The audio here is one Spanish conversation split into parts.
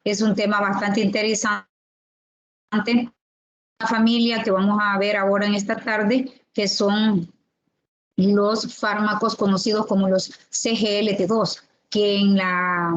Es un tema bastante interesante. Una familia que vamos a ver ahora en esta tarde, que son los fármacos conocidos como los CGLT2, que en la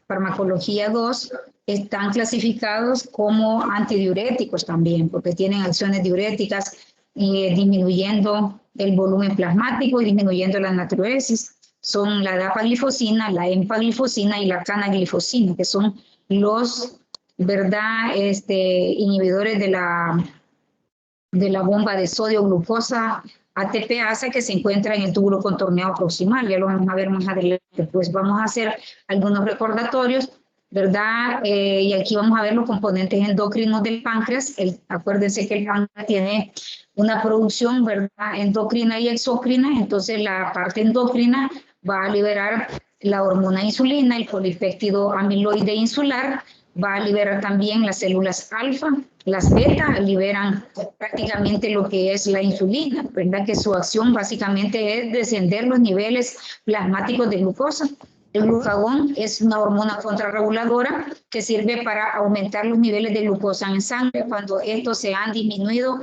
farmacología 2 están clasificados como antidiuréticos también, porque tienen acciones diuréticas disminuyendo el volumen plasmático y disminuyendo la natriuresis. Son la dapaglifosina, la empaglifosina y la canaglifosina, que son los, ¿verdad?, inhibidores de la bomba de sodio-glucosa ATPasa que se encuentra en el túbulo contorneado proximal. Ya lo vamos a ver más adelante. Pues vamos a hacer algunos recordatorios, ¿verdad? Y aquí vamos a ver los componentes endocrinos del páncreas. Acuérdense que el páncreas tiene una producción, ¿verdad?, endocrina y exócrina. Entonces la parte endocrina va a liberar la hormona insulina, el polipéptido amiloide insular, va a liberar también las células alfa, las beta liberan prácticamente lo que es la insulina, ¿verdad? Que su acción básicamente es descender los niveles plasmáticos de glucosa. El glucagón es una hormona contrarreguladora que sirve para aumentar los niveles de glucosa en sangre cuando estos se han disminuido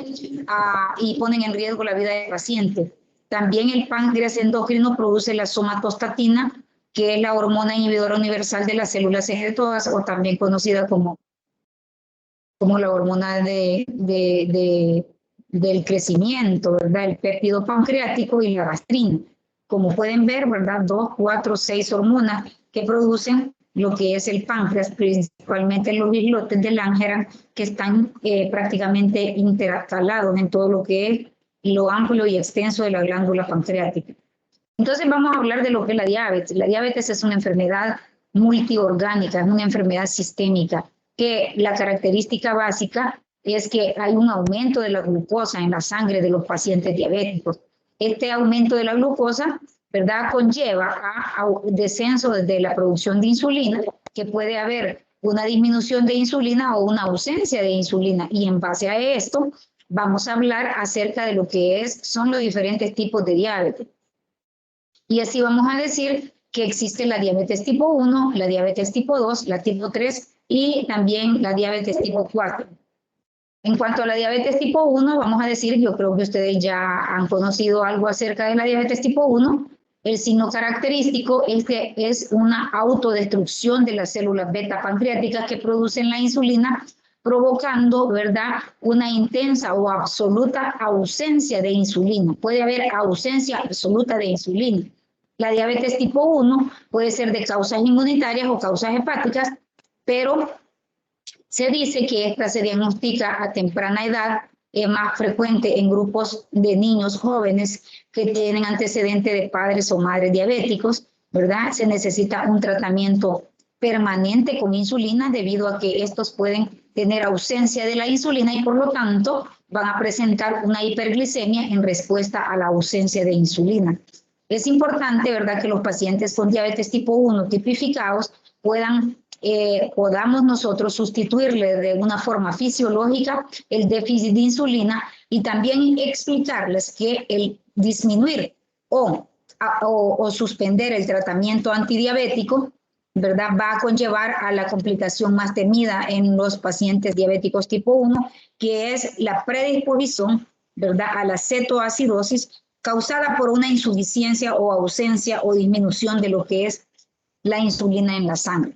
y ponen en riesgo la vida del paciente. También el páncreas endocrino produce la somatostatina, que es la hormona inhibidora universal de las células ejetosas, o también conocida como la hormona del crecimiento, ¿verdad? El péptido pancreático y la gastrina. Como pueden ver, ¿verdad? 2, 4, 6 hormonas que producen lo que es el páncreas, principalmente los islotes de Langerhans, que están prácticamente intercalados en todo lo que es lo amplio y extenso de la glándula pancreática. Entonces vamos a hablar de lo que es la diabetes. La diabetes es una enfermedad multiorgánica, es una enfermedad sistémica, que la característica básica es que hay un aumento de la glucosa en la sangre de los pacientes diabéticos. Este aumento de la glucosa, ¿verdad?, conlleva a descenso de la producción de insulina, que puede haber una disminución de insulina o una ausencia de insulina. Y en base a esto, vamos a hablar acerca de lo que son los diferentes tipos de diabetes. Y así vamos a decir que existe la diabetes tipo 1, la diabetes tipo 2, la tipo 3 y también la diabetes tipo 4. En cuanto a la diabetes tipo 1, vamos a decir, yo creo que ustedes ya han conocido algo acerca de la diabetes tipo 1. El signo característico es que es una autodestrucción de las células beta pancreáticas que producen la insulina, provocando, ¿verdad?, una intensa o absoluta ausencia de insulina. Puede haber ausencia absoluta de insulina. La diabetes tipo 1 puede ser de causas inmunitarias o causas hepáticas, pero se dice que esta se diagnostica a temprana edad, es más frecuente en grupos de niños jóvenes que tienen antecedentes de padres o madres diabéticos, ¿verdad? Se necesita un tratamiento permanente con insulina debido a que estos pueden tener ausencia de la insulina y por lo tanto van a presentar una hiperglicemia en respuesta a la ausencia de insulina. Es importante, ¿verdad?, que los pacientes con diabetes tipo 1 tipificados podamos nosotros sustituirle de una forma fisiológica el déficit de insulina y también explicarles que el disminuir o suspender el tratamiento antidiabético, ¿verdad?, va a conllevar a la complicación más temida en los pacientes diabéticos tipo 1, que es la predisposición, ¿verdad?, a la cetoacidosis causada por una insuficiencia o ausencia o disminución de lo que es la insulina en la sangre.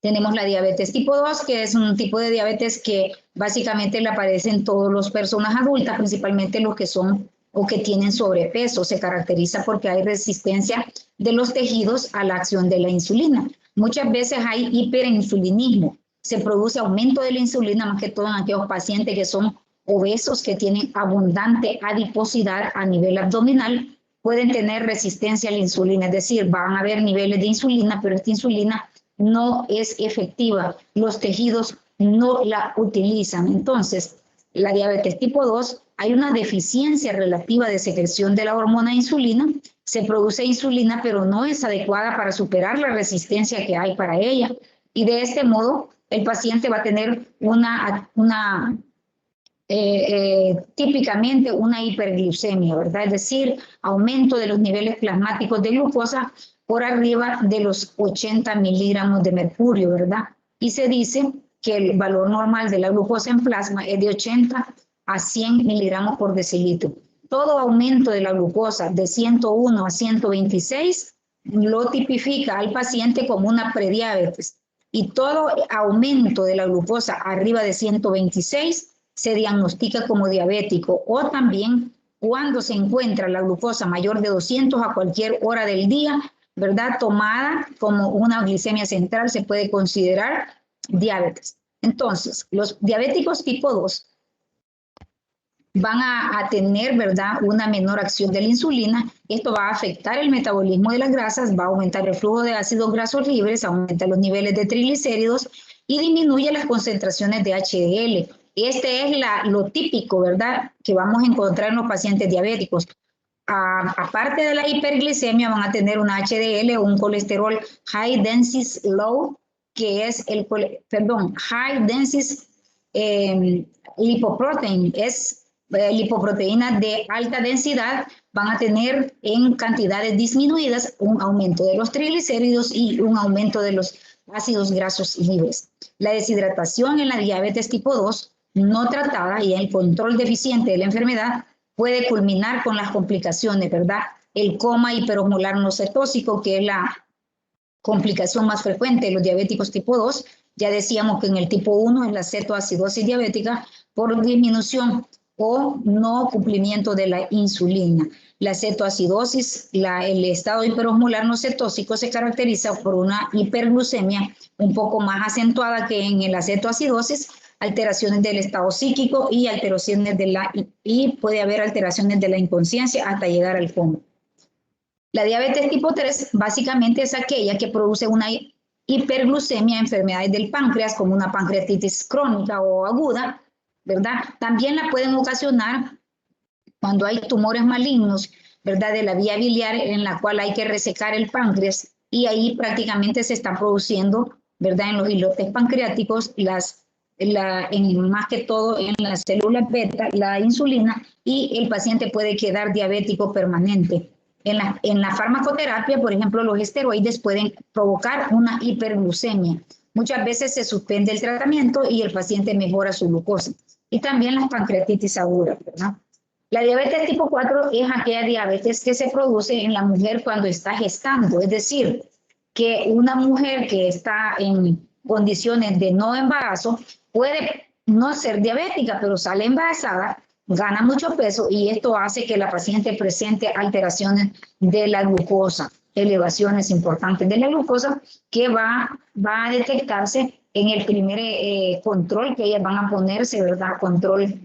Tenemos la diabetes tipo 2, que es un tipo de diabetes que básicamente le aparece en todas las personas adultas, principalmente los que son o que tienen sobrepeso. Se caracteriza porque hay resistencia de los tejidos a la acción de la insulina. Muchas veces hay hiperinsulinismo. Se produce aumento de la insulina, más que todo en aquellos pacientes que son obesos, que tienen abundante adiposidad a nivel abdominal, pueden tener resistencia a la insulina, es decir, van a haber niveles de insulina, pero esta insulina no es efectiva, los tejidos no la utilizan. Entonces, la diabetes tipo 2, hay una deficiencia relativa de secreción de la hormona insulina, se produce insulina, pero no es adecuada para superar la resistencia que hay para ella. Y de este modo, el paciente va a tener una típicamente una hiperglucemia, ¿verdad? Es decir, aumento de los niveles plasmáticos de glucosa por arriba de los 80 miligramos de mercurio, ¿verdad? Y se dice que el valor normal de la glucosa en plasma es de 80 a 100 miligramos por decilitro. Todo aumento de la glucosa de 101 a 126 lo tipifica al paciente como una prediabetes. Y todo aumento de la glucosa arriba de 126 se diagnostica como diabético, o también cuando se encuentra la glucosa mayor de 200 a cualquier hora del día, ¿verdad? Tomada como una glicemia central, se puede considerar diabetes. Entonces, los diabéticos tipo 2 van a tener, ¿verdad?, una menor acción de la insulina. Esto va a afectar el metabolismo de las grasas, va a aumentar el flujo de ácidos grasos libres, aumenta los niveles de triglicéridos y disminuye las concentraciones de HDL. Este es lo típico, ¿verdad?, que vamos a encontrar en los pacientes diabéticos. Aparte de la hiperglicemia, van a tener una HDL o un colesterol high density low, que es high density lipoprotein, es lipoproteínas de alta densidad, van a tener en cantidades disminuidas un aumento de los triglicéridos y un aumento de los ácidos grasos libres. La deshidratación en la diabetes tipo 2 no tratada y el control deficiente de la enfermedad puede culminar con las complicaciones, ¿verdad? El coma hiperosmolar no cetósico, que es la complicación más frecuente de los diabéticos tipo 2. Ya decíamos que en el tipo 1 es la cetoacidosis diabética por disminución o no cumplimiento de la insulina. La cetoacidosis, el estado hiperosmolar no cetósico se caracteriza por una hiperglucemia un poco más acentuada que en la cetoacidosis, alteraciones del estado psíquico y alteraciones y puede haber alteraciones de la inconsciencia hasta llegar al coma. La diabetes tipo 3 básicamente es aquella que produce una hiperglucemia, enfermedades del páncreas como una pancreatitis crónica o aguda, ¿verdad? También la pueden ocasionar cuando hay tumores malignos, ¿verdad?, de la vía biliar, en la cual hay que resecar el páncreas, y ahí prácticamente se están produciendo, ¿verdad?, en los islotes pancreáticos, más que todo en las células beta, la insulina, y el paciente puede quedar diabético permanente. En la farmacoterapia, por ejemplo, los esteroides pueden provocar una hiperglucemia. Muchas veces se suspende el tratamiento y el paciente mejora su glucosa. Y también las pancreatitis agudas, ¿verdad? La diabetes tipo 4 es aquella diabetes que se produce en la mujer cuando está gestando, es decir, que una mujer que está en condiciones de no embarazo puede no ser diabética, pero sale embarazada, gana mucho peso y esto hace que la paciente presente alteraciones de la glucosa, elevaciones importantes de la glucosa que va a detectarse en el primer control que ellas van a ponerse, ¿verdad? Control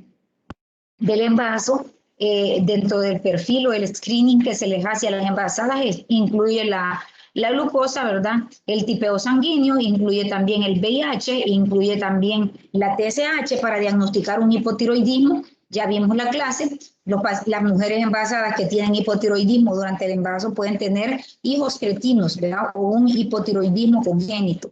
del embarazo, dentro del perfil o el screening que se les hace a las embarazadas, incluye la glucosa, ¿verdad? El tipeo sanguíneo, incluye también el VIH, incluye también la TSH para diagnosticar un hipotiroidismo. Ya vimos la clase, las mujeres embarazadas que tienen hipotiroidismo durante el embarazo pueden tener hijos cretinos, ¿verdad? O un hipotiroidismo congénito.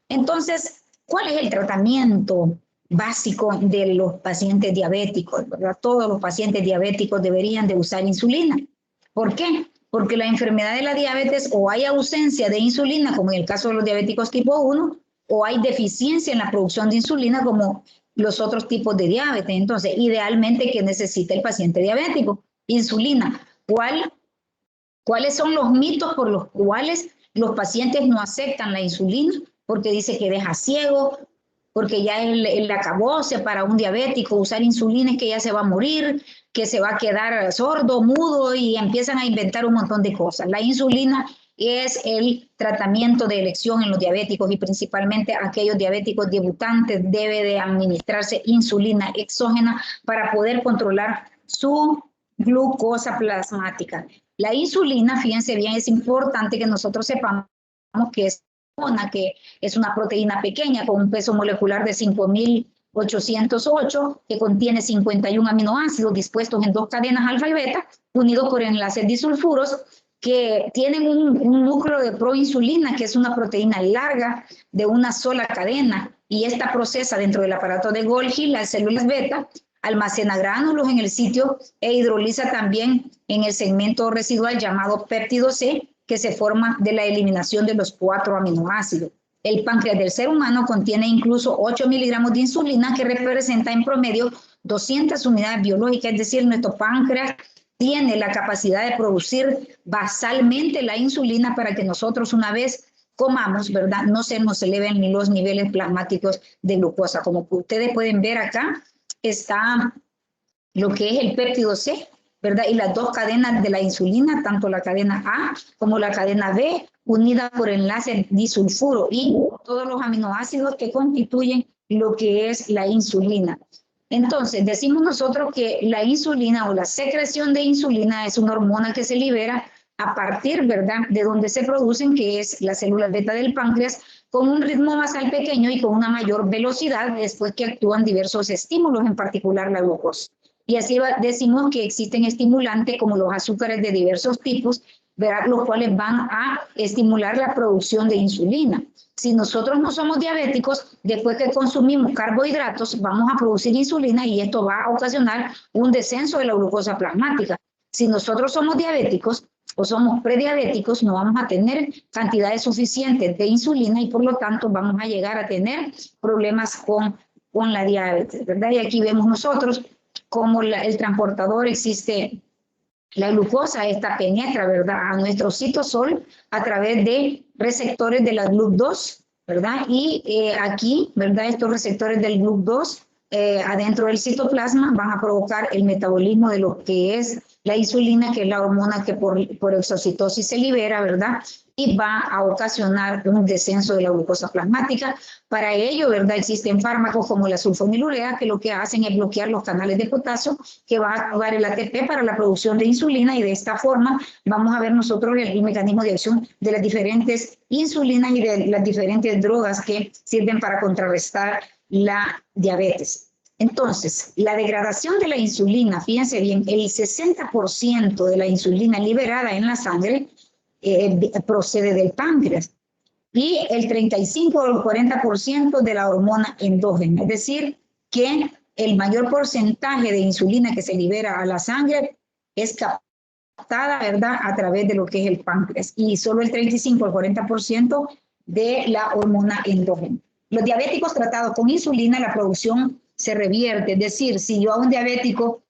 Entonces, ¿cuál es el tratamiento básico de los pacientes diabéticos, ¿verdad? Todos los pacientes diabéticos deberían de usar insulina. ¿Por qué? Porque la enfermedad de la diabetes, o hay ausencia de insulina, como en el caso de los diabéticos tipo 1, o hay deficiencia en la producción de insulina, como los otros tipos de diabetes. Entonces, idealmente, ¿qué necesita el paciente diabético? Insulina. ¿Cuáles son los mitos por los cuales los pacientes no aceptan la insulina? Porque dice que deja ciego, porque ya el acabose para un diabético usar insulina es que ya se va a morir, que se va a quedar sordo, mudo, y empiezan a inventar un montón de cosas. La insulina es el tratamiento de elección en los diabéticos y principalmente aquellos diabéticos debutantes debe de administrarse insulina exógena para poder controlar su glucosa plasmática. La insulina, fíjense bien, es importante que nosotros sepamos que es una proteína pequeña con un peso molecular de 5.808, que contiene 51 aminoácidos dispuestos en 2 cadenas alfa y beta, unidos por enlaces disulfuros, que tienen un núcleo de proinsulina, que es una proteína larga de una sola cadena, y esta procesa dentro del aparato de Golgi las células beta almacena gránulos en el sitio e hidroliza también en el segmento residual llamado péptido C, que se forma de la eliminación de los 4 aminoácidos. El páncreas del ser humano contiene incluso 8 miligramos de insulina, que representa en promedio 200 unidades biológicas, es decir, nuestro páncreas tiene la capacidad de producir basalmente la insulina para que nosotros una vez comamos, ¿verdad? No se nos eleven ni los niveles plasmáticos de glucosa. Como ustedes pueden ver acá, está lo que es el péptido C, ¿verdad? Y las dos cadenas de la insulina, tanto la cadena A como la cadena B, unidas por enlace disulfuro y todos los aminoácidos que constituyen lo que es la insulina. Entonces, decimos nosotros que la insulina o la secreción de insulina es una hormona que se libera a partir, ¿verdad?, de donde se producen, que es la célula beta del páncreas, con un ritmo basal pequeño y con una mayor velocidad después que actúan diversos estímulos, en particular la glucosa. Y así decimos que existen estimulantes como los azúcares de diversos tipos, ¿verdad?, los cuales van a estimular la producción de insulina. Si nosotros no somos diabéticos, después que consumimos carbohidratos, vamos a producir insulina y esto va a ocasionar un descenso de la glucosa plasmática. Si nosotros somos diabéticos o somos prediabéticos, no vamos a tener cantidades suficientes de insulina y por lo tanto vamos a llegar a tener problemas con la diabetes, ¿verdad? Y aquí vemos nosotros cómo el transportador existe. La glucosa esta penetra, ¿verdad?, a nuestro citosol a través de receptores de la GLUT2, ¿verdad? Y aquí, ¿verdad?, estos receptores del GLUT2 adentro del citoplasma van a provocar el metabolismo de lo que es la insulina, que es la hormona que por exocitosis se libera, ¿verdad? Y va a ocasionar un descenso de la glucosa plasmática. Para ello, ¿verdad?, existen fármacos como la sulfonilurea, que lo que hacen es bloquear los canales de potasio, que va a activar el ATP para la producción de insulina, y de esta forma vamos a ver nosotros el mecanismo de acción de las diferentes insulinas y de las diferentes drogas que sirven para contrarrestar la diabetes. Entonces, la degradación de la insulina, fíjense bien, el 60% de la insulina liberada en la sangre procede del páncreas y el 35 o el 40% de la hormona endógena. Es decir, que el mayor porcentaje de insulina que se libera a la sangre es captada, ¿verdad?, a través de lo que es el páncreas, y solo el 35 o el 40% de la hormona endógena. Los diabéticos tratados con insulina, la producción se revierte. Es decir, si yo a un diabético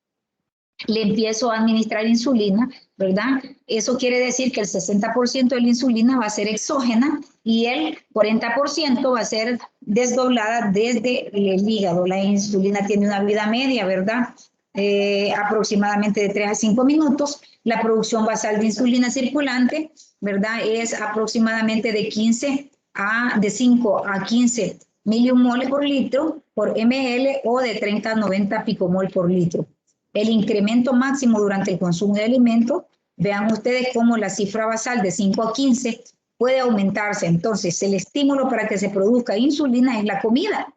le empiezo a administrar insulina, ¿verdad?, eso quiere decir que el 60% de la insulina va a ser exógena y el 40% va a ser desdoblada desde el hígado. La insulina tiene una vida media, ¿verdad?, aproximadamente de 3 a 5 minutos. La producción basal de insulina circulante, ¿verdad?, es aproximadamente de 5 a 15 milimoles por litro por ml o de 30 a 90 picomol por litro. El incremento máximo durante el consumo de alimentos, vean ustedes cómo la cifra basal de 5 a 15 puede aumentarse. Entonces, el estímulo para que se produzca insulina es la comida.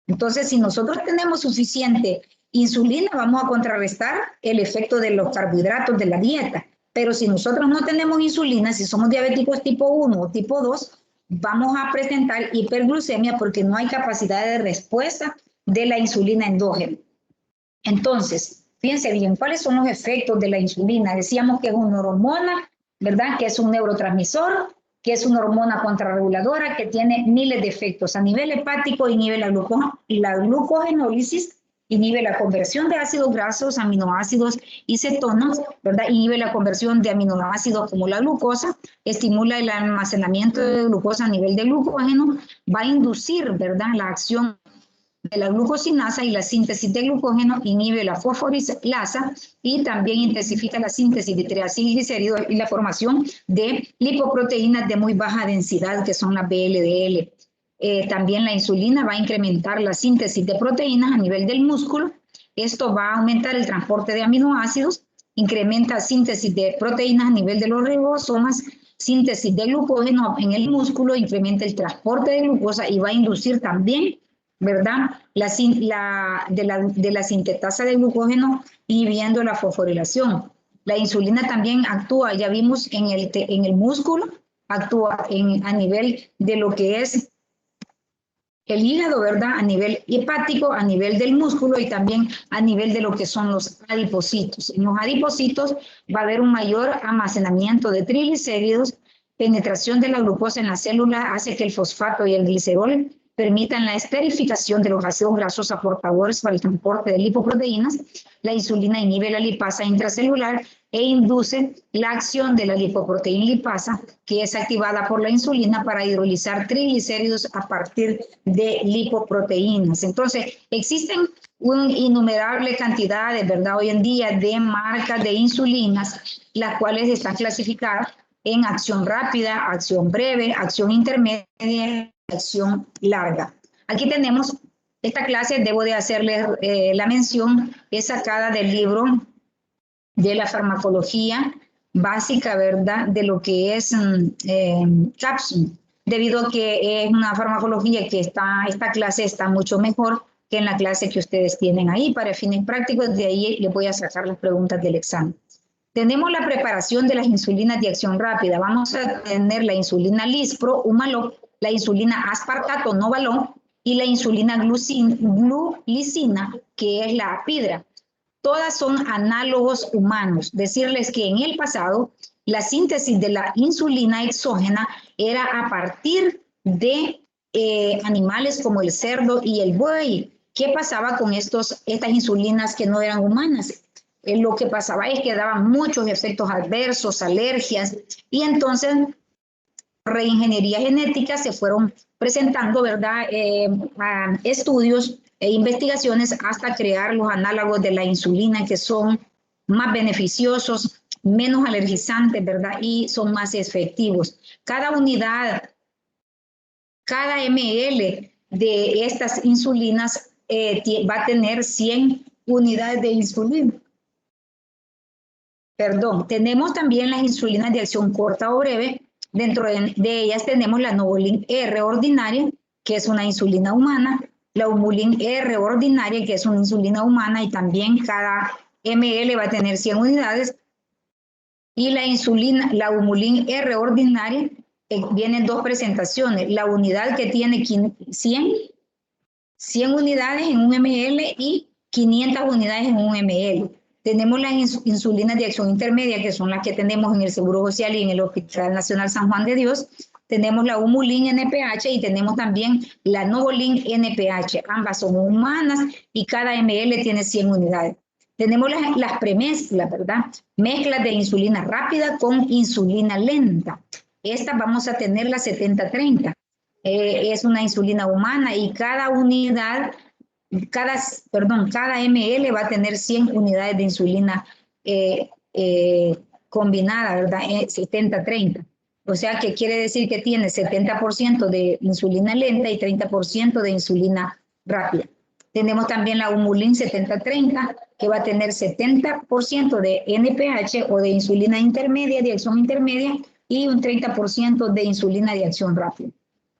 Entonces, si nosotros tenemos suficiente insulina, vamos a contrarrestar el efecto de los carbohidratos de la dieta. Pero si nosotros no tenemos insulina, si somos diabéticos tipo 1 o tipo 2, vamos a presentar hiperglucemia porque no hay capacidad de respuesta de la insulina endógena. Entonces, fíjense bien, ¿cuáles son los efectos de la insulina? Decíamos que es una hormona, ¿verdad?, que es un neurotransmisor, que es una hormona contrarreguladora, que tiene miles de efectos. A nivel hepático inhibe la glucogenólisis, inhibe la conversión de ácidos grasos, aminoácidos y cetonas, ¿verdad? Inhibe la conversión de aminoácidos como la glucosa, estimula el almacenamiento de glucosa a nivel de glucógeno, va a inducir, ¿verdad?, la acción de la glucosinasa y la síntesis de glucógeno, inhibe la fosforilasa y también intensifica la síntesis de triacilglicéridos y la formación de lipoproteínas de muy baja densidad, que son las VLDL. También la insulina va a incrementar la síntesis de proteínas a nivel del músculo. Esto va a aumentar el transporte de aminoácidos, incrementa síntesis de proteínas a nivel de los ribosomas, síntesis de glucógeno en el músculo, incrementa el transporte de glucosa y va a inducir también, ¿verdad?, de la sintetasa de glucógeno, inhibiendo la fosforilación. La insulina también actúa, ya vimos, en el músculo, actúa a nivel de lo que es el hígado, ¿verdad? A nivel hepático, a nivel del músculo y también a nivel de lo que son los adipocitos. En los adipocitos va a haber un mayor almacenamiento de triglicéridos, penetración de la glucosa en la célula hace que el fosfato y el glicerol permitan la esterificación de los ácidos grasos aportadores para el transporte de lipoproteínas. La insulina inhibe la lipasa intracelular e induce la acción de la lipoproteína lipasa, que es activada por la insulina para hidrolizar triglicéridos a partir de lipoproteínas. Entonces, existen una innumerable cantidad, ¿verdad?, hoy en día de marcas de insulinas, las cuales están clasificadas en acción rápida, acción breve, acción intermedia, acción larga. Aquí tenemos esta clase, debo de hacerles la mención, es sacada del libro de la farmacología básica, ¿verdad?, de lo que es Capsule, debido a que es una farmacología que esta clase está mucho mejor que en la clase que ustedes tienen ahí. Para fines prácticos, de ahí les voy a sacar las preguntas del examen. Tenemos la preparación de las insulinas de acción rápida. Vamos a tener la insulina Lispro, Humalog, la insulina aspartato, Novalog, y la insulina glulicina, que es la Apidra. Todas son análogos humanos. Decirles que en el pasado la síntesis de la insulina exógena era a partir de animales como el cerdo y el buey. ¿Qué pasaba con estas insulinas que no eran humanas? Lo que pasaba es que daban muchos efectos adversos, alergias, y entonces reingeniería genética se fueron presentando, ¿verdad?, estudios e investigaciones hasta crear los análogos de la insulina que son más beneficiosos, menos alergizantes, ¿verdad?, y son más efectivos. Cada unidad, cada ml de estas insulinas va a tener 100 unidades de insulina. Perdón, tenemos también las insulinas de acción corta o breve. Dentro de ellas tenemos la Novolin R ordinaria, que es una insulina humana, la Humulin R ordinaria, que es una insulina humana, y también cada ml va a tener 100 unidades. Y la Humulin R ordinaria, vienen dos presentaciones. La unidad que tiene 100 unidades en un ml y 500 unidades en un ml. Tenemos las insulinas de acción intermedia, que son las que tenemos en el Seguro Social y en el Hospital Nacional San Juan de Dios. Tenemos la Humulin NPH y tenemos también la Novolin NPH. Ambas son humanas y cada ml tiene 100 unidades. Tenemos las premezclas, ¿verdad? Mezclas de insulina rápida con insulina lenta. Esta vamos a tener la 70-30. Es una insulina humana y cada unidad, cada ml va a tener 100 unidades de insulina combinada, ¿verdad? 70-30. O sea, que quiere decir que tiene 70% de insulina lenta y 30% de insulina rápida. Tenemos también la Humulin 70-30, que va a tener 70% de NPH o de insulina intermedia, de acción intermedia, y un 30% de insulina de acción rápida.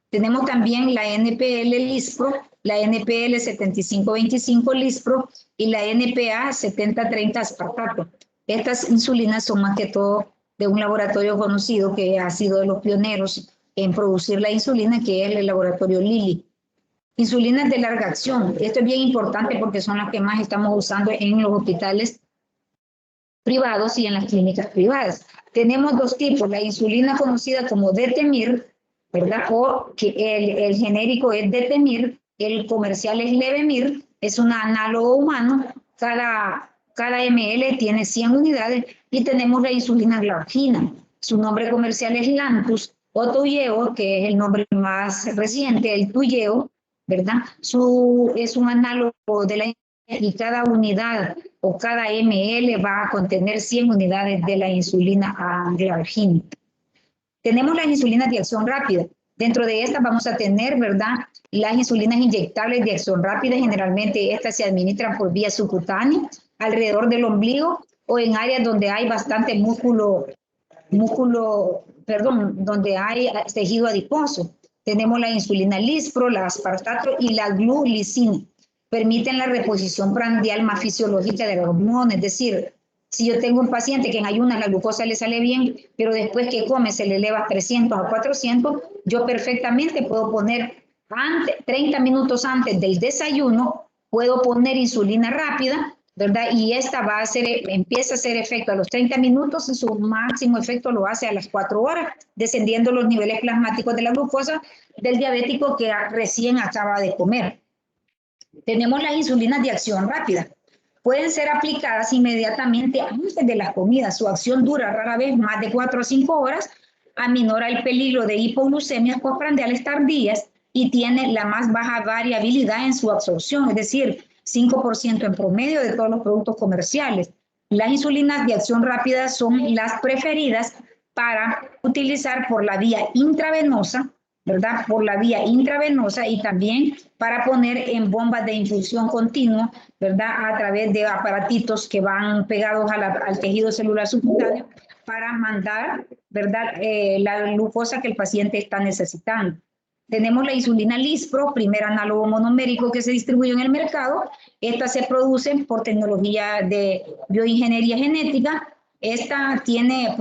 Tenemos también la NPL Lispro, la NPL 75-25 Lispro y la NPA 70-30 aspartato. Estas insulinas son más que todo de un laboratorio conocido que ha sido de los pioneros en producir la insulina, que es el laboratorio Lilly. Insulinas de larga acción. Esto es bien importante porque son las que más estamos usando en los hospitales privados y en las clínicas privadas. Tenemos dos tipos, la insulina conocida como Detemir, ¿verdad? O que el genérico es Detemir, el comercial es Levemir, es un análogo humano, cada ml tiene 100 unidades, y tenemos la insulina glargina, su nombre comercial es Lantus, o Toujeo, que es el nombre más reciente, el Toujeo, ¿verdad? Es un análogo de la, y cada unidad o cada ml va a contener 100 unidades de la insulina glargina. Tenemos las insulinas de acción rápida. Dentro de estas vamos a tener, ¿verdad?, las insulinas inyectables de acción rápida. Generalmente estas se administran por vía subcutánea, alrededor del ombligo o en áreas donde hay bastante donde hay tejido adiposo. Tenemos la insulina Lispro, la aspartato y la glulicina. Permiten la reposición prandial más fisiológica de la hormona, es decir, si yo tengo un paciente que en ayunas la glucosa le sale bien, pero después que come se le eleva a 300 a 400, yo perfectamente puedo poner 30 minutos antes del desayuno, puedo poner insulina rápida, ¿verdad? Y esta empieza a hacer efecto a los 30 minutos y su máximo efecto lo hace a las 4 horas, descendiendo los niveles plasmáticos de la glucosa del diabético que recién acaba de comer. Tenemos las insulinas de acción rápida. Pueden ser aplicadas inmediatamente antes de las comidas. Su acción dura rara vez más de 4 o 5 horas, aminora el peligro de hipoglucemias postprandiales tardías y tiene la más baja variabilidad en su absorción, es decir, 5% en promedio de todos los productos comerciales. Las insulinas de acción rápida son las preferidas para utilizar por la vía intravenosa, ¿verdad? Por la vía intravenosa y también para poner en bombas de infusión continua, ¿verdad? A través de aparatitos que van pegados al tejido celular subcutáneo para mandar, ¿verdad? La glucosa que el paciente está necesitando. Tenemos la insulina Lispro, primer análogo monomérico que se distribuye en el mercado. Esta se produce por tecnología de bioingeniería genética. Esta tiene,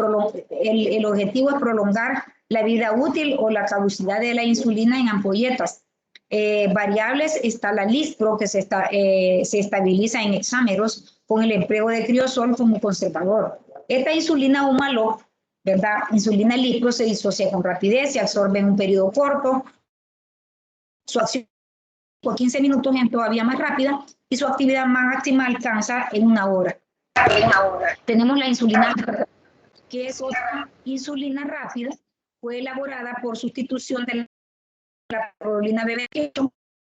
el objetivo es prolongar la vida útil o la caducidad de la insulina en ampolletas. Variables está la Lispro, que se estabiliza en hexámeros con el empleo de criosol como conservador. Esta insulina Humalog, ¿verdad? Insulina Lispro se disocia con rapidez, se absorbe en un periodo corto, su acción por 15 minutos es todavía más rápida y su actividad máxima alcanza en 1 hora. Tenemos la insulina, que es otra insulina rápida, fue elaborada por sustitución de la proteína BB,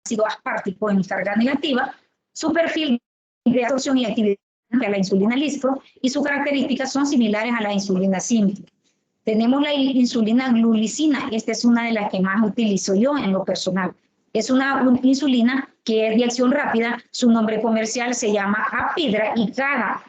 ácido aspartico en carga negativa. Su perfil de absorción y actividad a la insulina Lispro y sus características son similares a la insulina Symphony. Tenemos la insulina glulicina. Esta es una de las que más utilizo yo en lo personal. Es una insulina que es de acción rápida. Su nombre comercial se llama Apidra y cada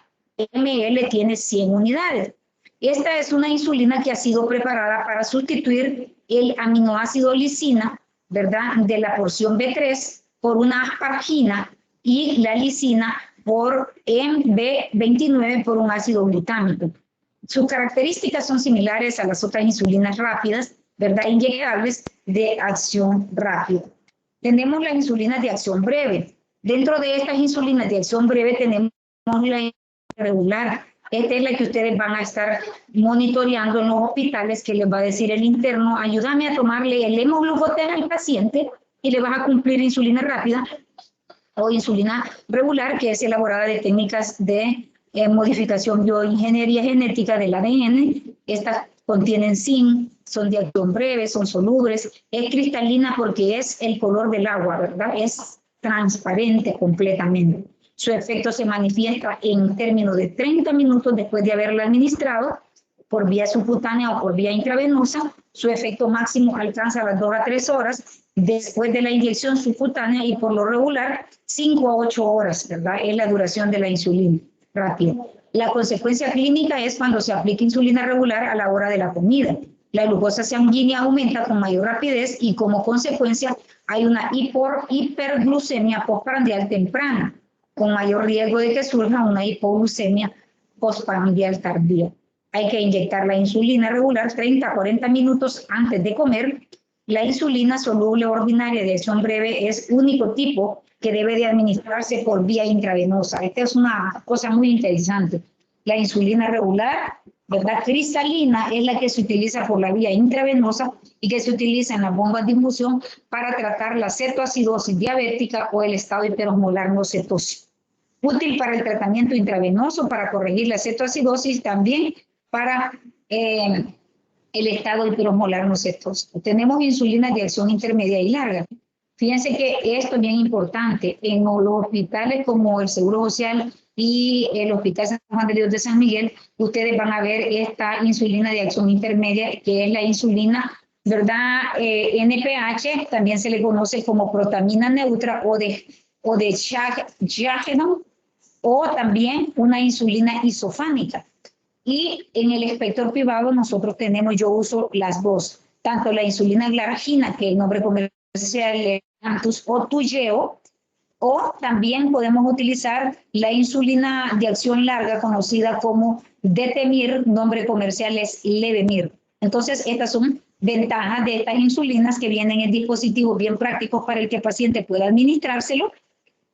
ml tiene 100 unidades. Esta es una insulina que ha sido preparada para sustituir el aminoácido lisina, ¿verdad?, de la porción B3 por una aspargina y la lisina por B29 por un ácido glutámico. Sus características son similares a las otras insulinas rápidas, ¿verdad?, inyectables de acción rápida. Tenemos las insulinas de acción breve. Dentro de estas insulinas de acción breve tenemos la regular. Esta es la que ustedes van a estar monitoreando en los hospitales, que les va a decir el interno: ayúdame a tomarle el hemoglucoten al paciente y le vas a cumplir insulina rápida o insulina regular, que es elaborada de técnicas de modificación bioingeniería genética del ADN. Estas contienen zinc, son de acción breve, son solubles, es cristalina porque es el color del agua, ¿verdad? Es transparente completamente. Su efecto se manifiesta en términos de 30 minutos después de haberla administrado por vía subcutánea o por vía intravenosa. Su efecto máximo alcanza las 2 a 3 horas después de la inyección subcutánea y por lo regular 5 a 8 horas, ¿verdad? Es la duración de la insulina rápida. La consecuencia clínica es cuando se aplica insulina regular a la hora de la comida. La glucosa sanguínea aumenta con mayor rapidez y como consecuencia hay una hiperglucemia postprandial temprana, con mayor riesgo de que surja una hipoglucemia postprandial tardía. Hay que inyectar la insulina regular 30 a 40 minutos antes de comer. La insulina soluble ordinaria de acción breve es único tipo que debe de administrarse por vía intravenosa. Esta es una cosa muy interesante. La insulina regular, ¿verdad?, cristalina, es la que se utiliza por la vía intravenosa y que se utiliza en las bombas de infusión para tratar la cetoacidosis diabética o el estado hiperosmolar no cetósico. Útil para el tratamiento intravenoso, para corregir la cetoacidosis, también para el estado hiperosmolar no cetósico. Tenemos insulinas de acción intermedia y larga. Fíjense que esto es bien importante. En los hospitales como el Seguro Social y el Hospital San Juan de Dios de San Miguel, ustedes van a ver esta insulina de acción intermedia, que es la insulina, ¿verdad?, NPH, también se le conoce como protamina neutra o de Jagenon, o también una insulina isofánica. Y en el espectro privado nosotros tenemos, yo uso las dos, tanto la insulina glargina, que el nombre comercial es Lantus o Toujeo, o también podemos utilizar la insulina de acción larga conocida como Detemir, nombre comercial es Levemir. Entonces, estas son ventajas de estas insulinas que vienen en dispositivos bien prácticos para el que el paciente pueda administrárselo,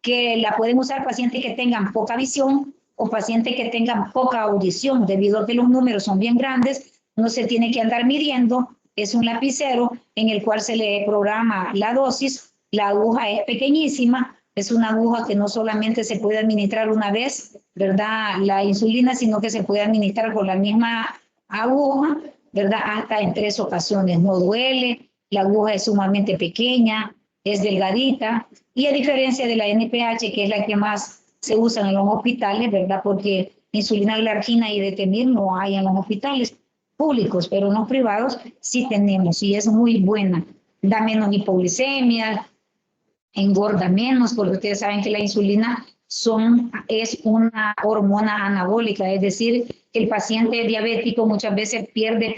que la pueden usar pacientes que tengan poca visión o pacientes que tengan poca audición, debido a que los números son bien grandes, no se tiene que andar midiendo, es un lapicero en el cual se le programa la dosis, la aguja es pequeñísima, es una aguja que no solamente se puede administrar una vez, ¿verdad? La insulina, sino que se puede administrar con la misma aguja, ¿verdad? Hasta en 3 ocasiones. No duele, la aguja es sumamente pequeña, es delgadita, y a diferencia de la NPH, que es la que más se usa en los hospitales, ¿verdad? Porque insulina glargina y detemir no hay en los hospitales públicos, pero en los privados sí tenemos, y es muy buena. Da menos hipoglicemia, engorda menos, porque ustedes saben que la insulina es una hormona anabólica, es decir, que el paciente diabético muchas veces pierde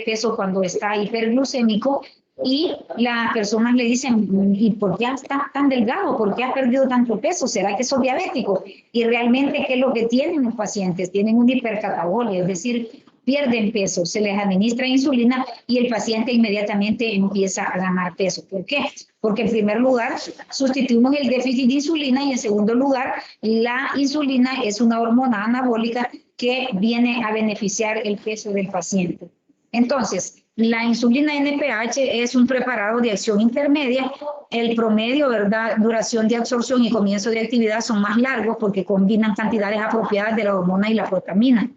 peso cuando está hiperglucémico, y las personas le dicen, ¿y por qué estás tan delgado? ¿Por qué has perdido tanto peso? ¿Será que sos diabético? Y realmente, ¿qué es lo que tienen los pacientes? Tienen una hipercatabolia, es decir, pierden peso, se les administra insulina y el paciente inmediatamente empieza a ganar peso. ¿Por qué? Porque en primer lugar sustituimos el déficit de insulina y en segundo lugar la insulina es una hormona anabólica que viene a beneficiar el peso del paciente. Entonces, la insulina NPH es un preparado de acción intermedia. El promedio, ¿verdad?, duración de absorción y comienzo de actividad son más largos porque combinan cantidades apropiadas de la hormona y la protamina.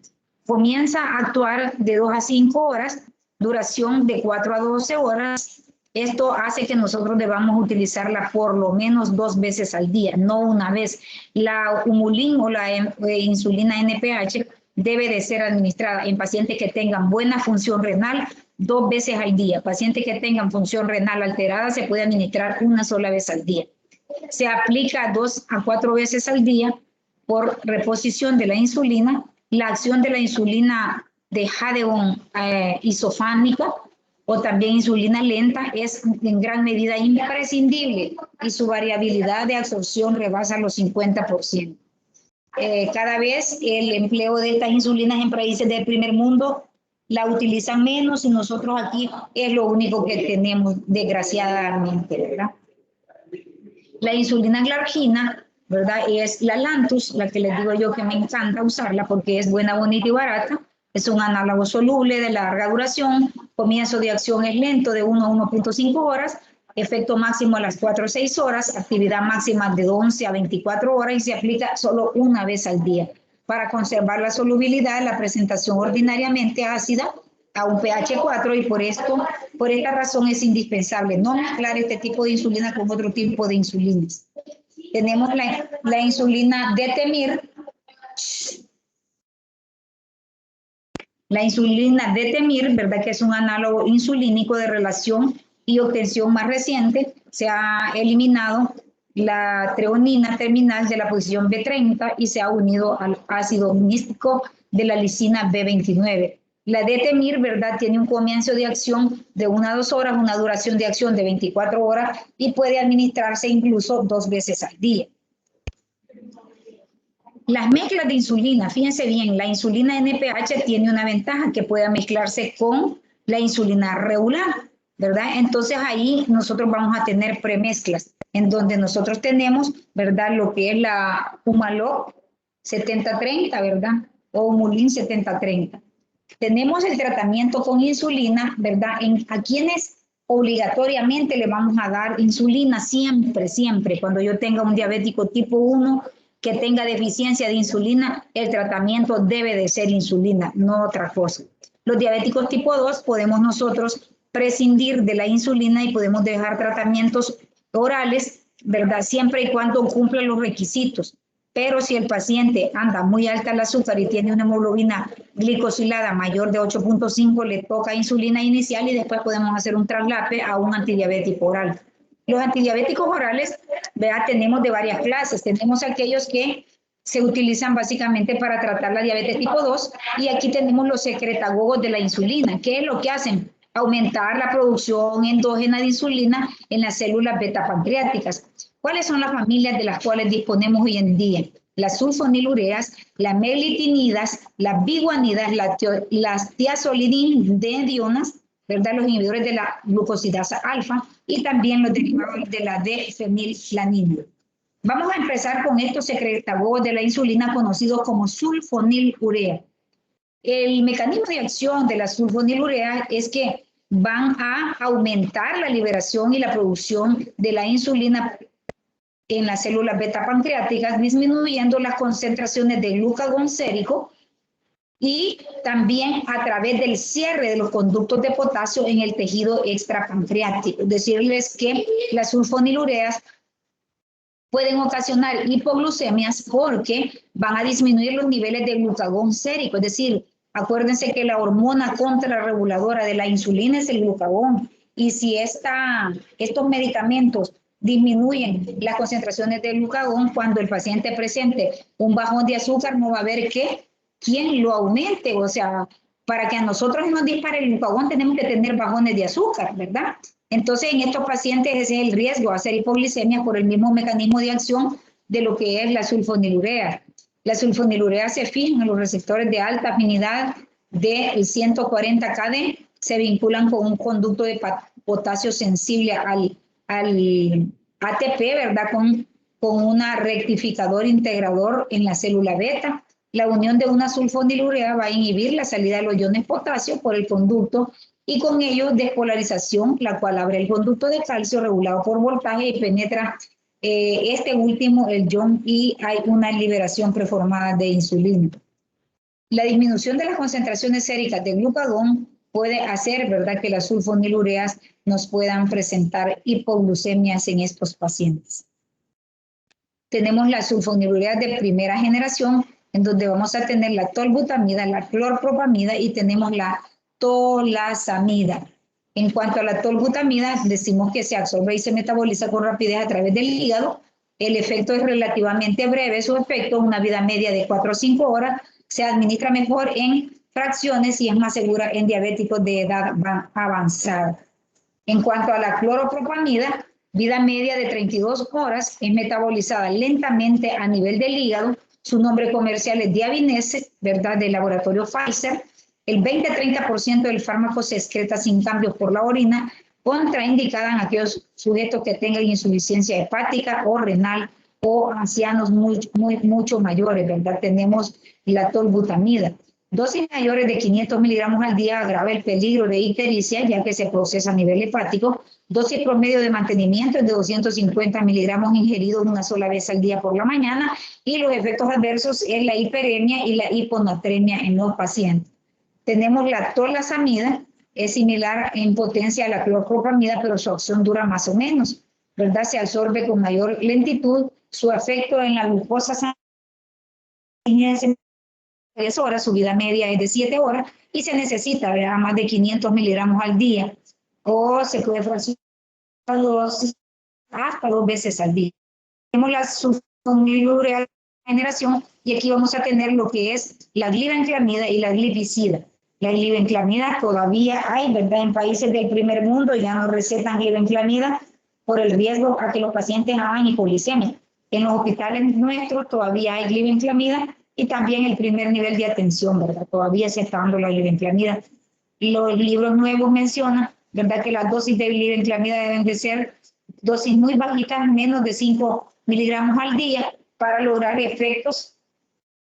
Comienza a actuar de 2 a 5 horas, duración de 4 a 12 horas. Esto hace que nosotros debamos utilizarla por lo menos 2 veces al día, no una vez. La Humulin o la insulina NPH debe de ser administrada en pacientes que tengan buena función renal 2 veces al día. Pacientes que tengan función renal alterada se puede administrar una sola vez al día. Se aplica 2 a 4 veces al día por reposición de la insulina. La acción de la insulina de Hadegon isofánica o también insulina lenta es en gran medida imprescindible y su variabilidad de absorción rebasa los 50%. Cada vez el empleo de estas insulinas en países del primer mundo la utilizan menos y nosotros aquí es lo único que tenemos, desgraciadamente, ¿verdad? La insulina glargina, ¿verdad?, es la Lantus, la que les digo yo que me encanta usarla porque es buena, bonita y barata. Es un análogo soluble de larga duración, comienzo de acción es lento de 1 a 1.5 horas, efecto máximo a las 4 o 6 horas, actividad máxima de 11 a 24 horas y se aplica solo una vez al día. Para conservar la solubilidad, la presentación ordinariamente ácida a un pH 4 y por esta razón es indispensable no mezclar este tipo de insulina con otro tipo de insulinas. Tenemos la insulina Detemir. La insulina Detemir, ¿verdad?, que es un análogo insulínico de relación y obtención más reciente. Se ha eliminado la treonina terminal de la posición B30 y se ha unido al ácido místico de la lisina B29. La Detemir, ¿verdad?, tiene un comienzo de acción de 1 a 2 horas, una duración de acción de 24 horas y puede administrarse incluso 2 veces al día. Las mezclas de insulina, fíjense bien, la insulina NPH tiene una ventaja que pueda mezclarse con la insulina regular, ¿verdad? Entonces ahí nosotros vamos a tener premezclas, en donde nosotros tenemos, ¿verdad?, lo que es la Humalog 7030, ¿verdad? O Humulin 7030. Tenemos el tratamiento con insulina, ¿verdad? A quienes obligatoriamente le vamos a dar insulina siempre. Cuando yo tenga un diabético tipo 1 que tenga deficiencia de insulina, el tratamiento debe de ser insulina, no otra cosa. Los diabéticos tipo 2 podemos nosotros prescindir de la insulina y podemos dejar tratamientos orales, ¿verdad?, siempre y cuando cumplan los requisitos. Pero si el paciente anda muy alta el azúcar y tiene una hemoglobina glicosilada mayor de 8.5, le toca insulina inicial y después podemos hacer un traslape a un antidiabético oral. Los antidiabéticos orales, ¿verdad?, tenemos de varias clases. Tenemos aquellos que se utilizan básicamente para tratar la diabetes tipo 2 y aquí tenemos los secretagogos de la insulina. ¿Qué es lo que hacen? Aumentar la producción endógena de insulina en las células beta pancreáticas. ¿Cuáles son las familias de las cuales disponemos hoy en día? Las sulfonilureas, las meglitinidas, las biguanidas, las tiazolidinedionas, ¿verdad? Los inhibidores de la glucosidasa alfa y también los derivados de la D-fenillanina. Vamos a empezar con estos secretagogos de la insulina conocidos como sulfonilurea. El mecanismo de acción de la sulfonilurea es que van a aumentar la liberación y la producción de la insulina en las células beta pancreáticas, disminuyendo las concentraciones de glucagón sérico y también a través del cierre de los conductos de potasio en el tejido extrapancreático. Decirles que las sulfonilureas pueden ocasionar hipoglucemias porque van a disminuir los niveles de glucagón sérico, es decir, acuérdense que la hormona contrarreguladora de la insulina es el glucagón, y si estos medicamentos disminuyen las concentraciones de glucagón, cuando el paciente presente un bajón de azúcar, no va a haber quién lo aumente. O sea, para que a nosotros nos dispare el glucagón tenemos que tener bajones de azúcar, ¿verdad? Entonces, en estos pacientes ese es el riesgo de hacer hipoglicemia por el mismo mecanismo de acción de lo que es la sulfonilurea. La sulfonilurea se fija en los receptores de alta afinidad del 140 KD, se vinculan con un conducto de potasio sensible al ATP, ¿verdad? Con una rectificador integrador en la célula beta. La unión de una sulfonilurea va a inhibir la salida de los iones potasio por el conducto y con ello despolarización, la cual abre el conducto de calcio regulado por voltaje y penetra este último, el ion, y hay una liberación preformada de insulina. La disminución de las concentraciones séricas de glucagón puede hacer, ¿verdad?, que las sulfonilureas nos puedan presentar hipoglucemias en estos pacientes. Tenemos las sulfonilureas de primera generación, en donde vamos a tener la tolbutamida, la clorpropamida y tenemos la tolasamida. En cuanto a la tolbutamida, decimos que se absorbe y se metaboliza con rapidez a través del hígado. El efecto es relativamente breve, su efecto, una vida media de 4 o 5 horas, se administra mejor en fracciones y es más segura en diabéticos de edad avanzada. En cuanto a la cloropropamida, vida media de 32 horas, es metabolizada lentamente a nivel del hígado. Su nombre comercial es Diabinese, ¿verdad?, del laboratorio Pfizer. El 20-30% del fármaco se excreta sin cambios por la orina, contraindicada en aquellos sujetos que tengan insuficiencia hepática o renal o ancianos mucho mayores, ¿verdad? Tenemos la tolbutamida. Dosis mayores de 500 miligramos al día agrava el peligro de ictericia, ya que se procesa a nivel hepático. Dosis promedio de mantenimiento es de 250 miligramos ingeridos una sola vez al día por la mañana, y los efectos adversos es la hiperemia y la hiponatremia en los pacientes. Tenemos la tolasamida, es similar en potencia a la clorpropamida, pero su acción dura más o menos, ¿verdad? Se absorbe con mayor lentitud, su efecto en la glucosa sanguínea es 10 horas, su vida media es de 7 horas y se necesita, ¿verdad?, más de 500 miligramos al día, o se puede fraccionar hasta 2 veces al día. Tenemos la sulfonilurea de generación y aquí vamos a tener lo que es la glibenclamida y la glipizida. La glibenclamida todavía hay, ¿verdad?, en países del primer mundo ya no recetan glibenclamida por el riesgo a que los pacientes hagan hipoglicemia. En los hospitales nuestros todavía hay glibenclamida y también el primer nivel de atención, ¿verdad? Todavía se está dando la glibenclamida. Los libros nuevos mencionan, ¿verdad?, que las dosis de glibenclamida deben de ser dosis muy bajitas, menos de 5 miligramos al día, para lograr efectos,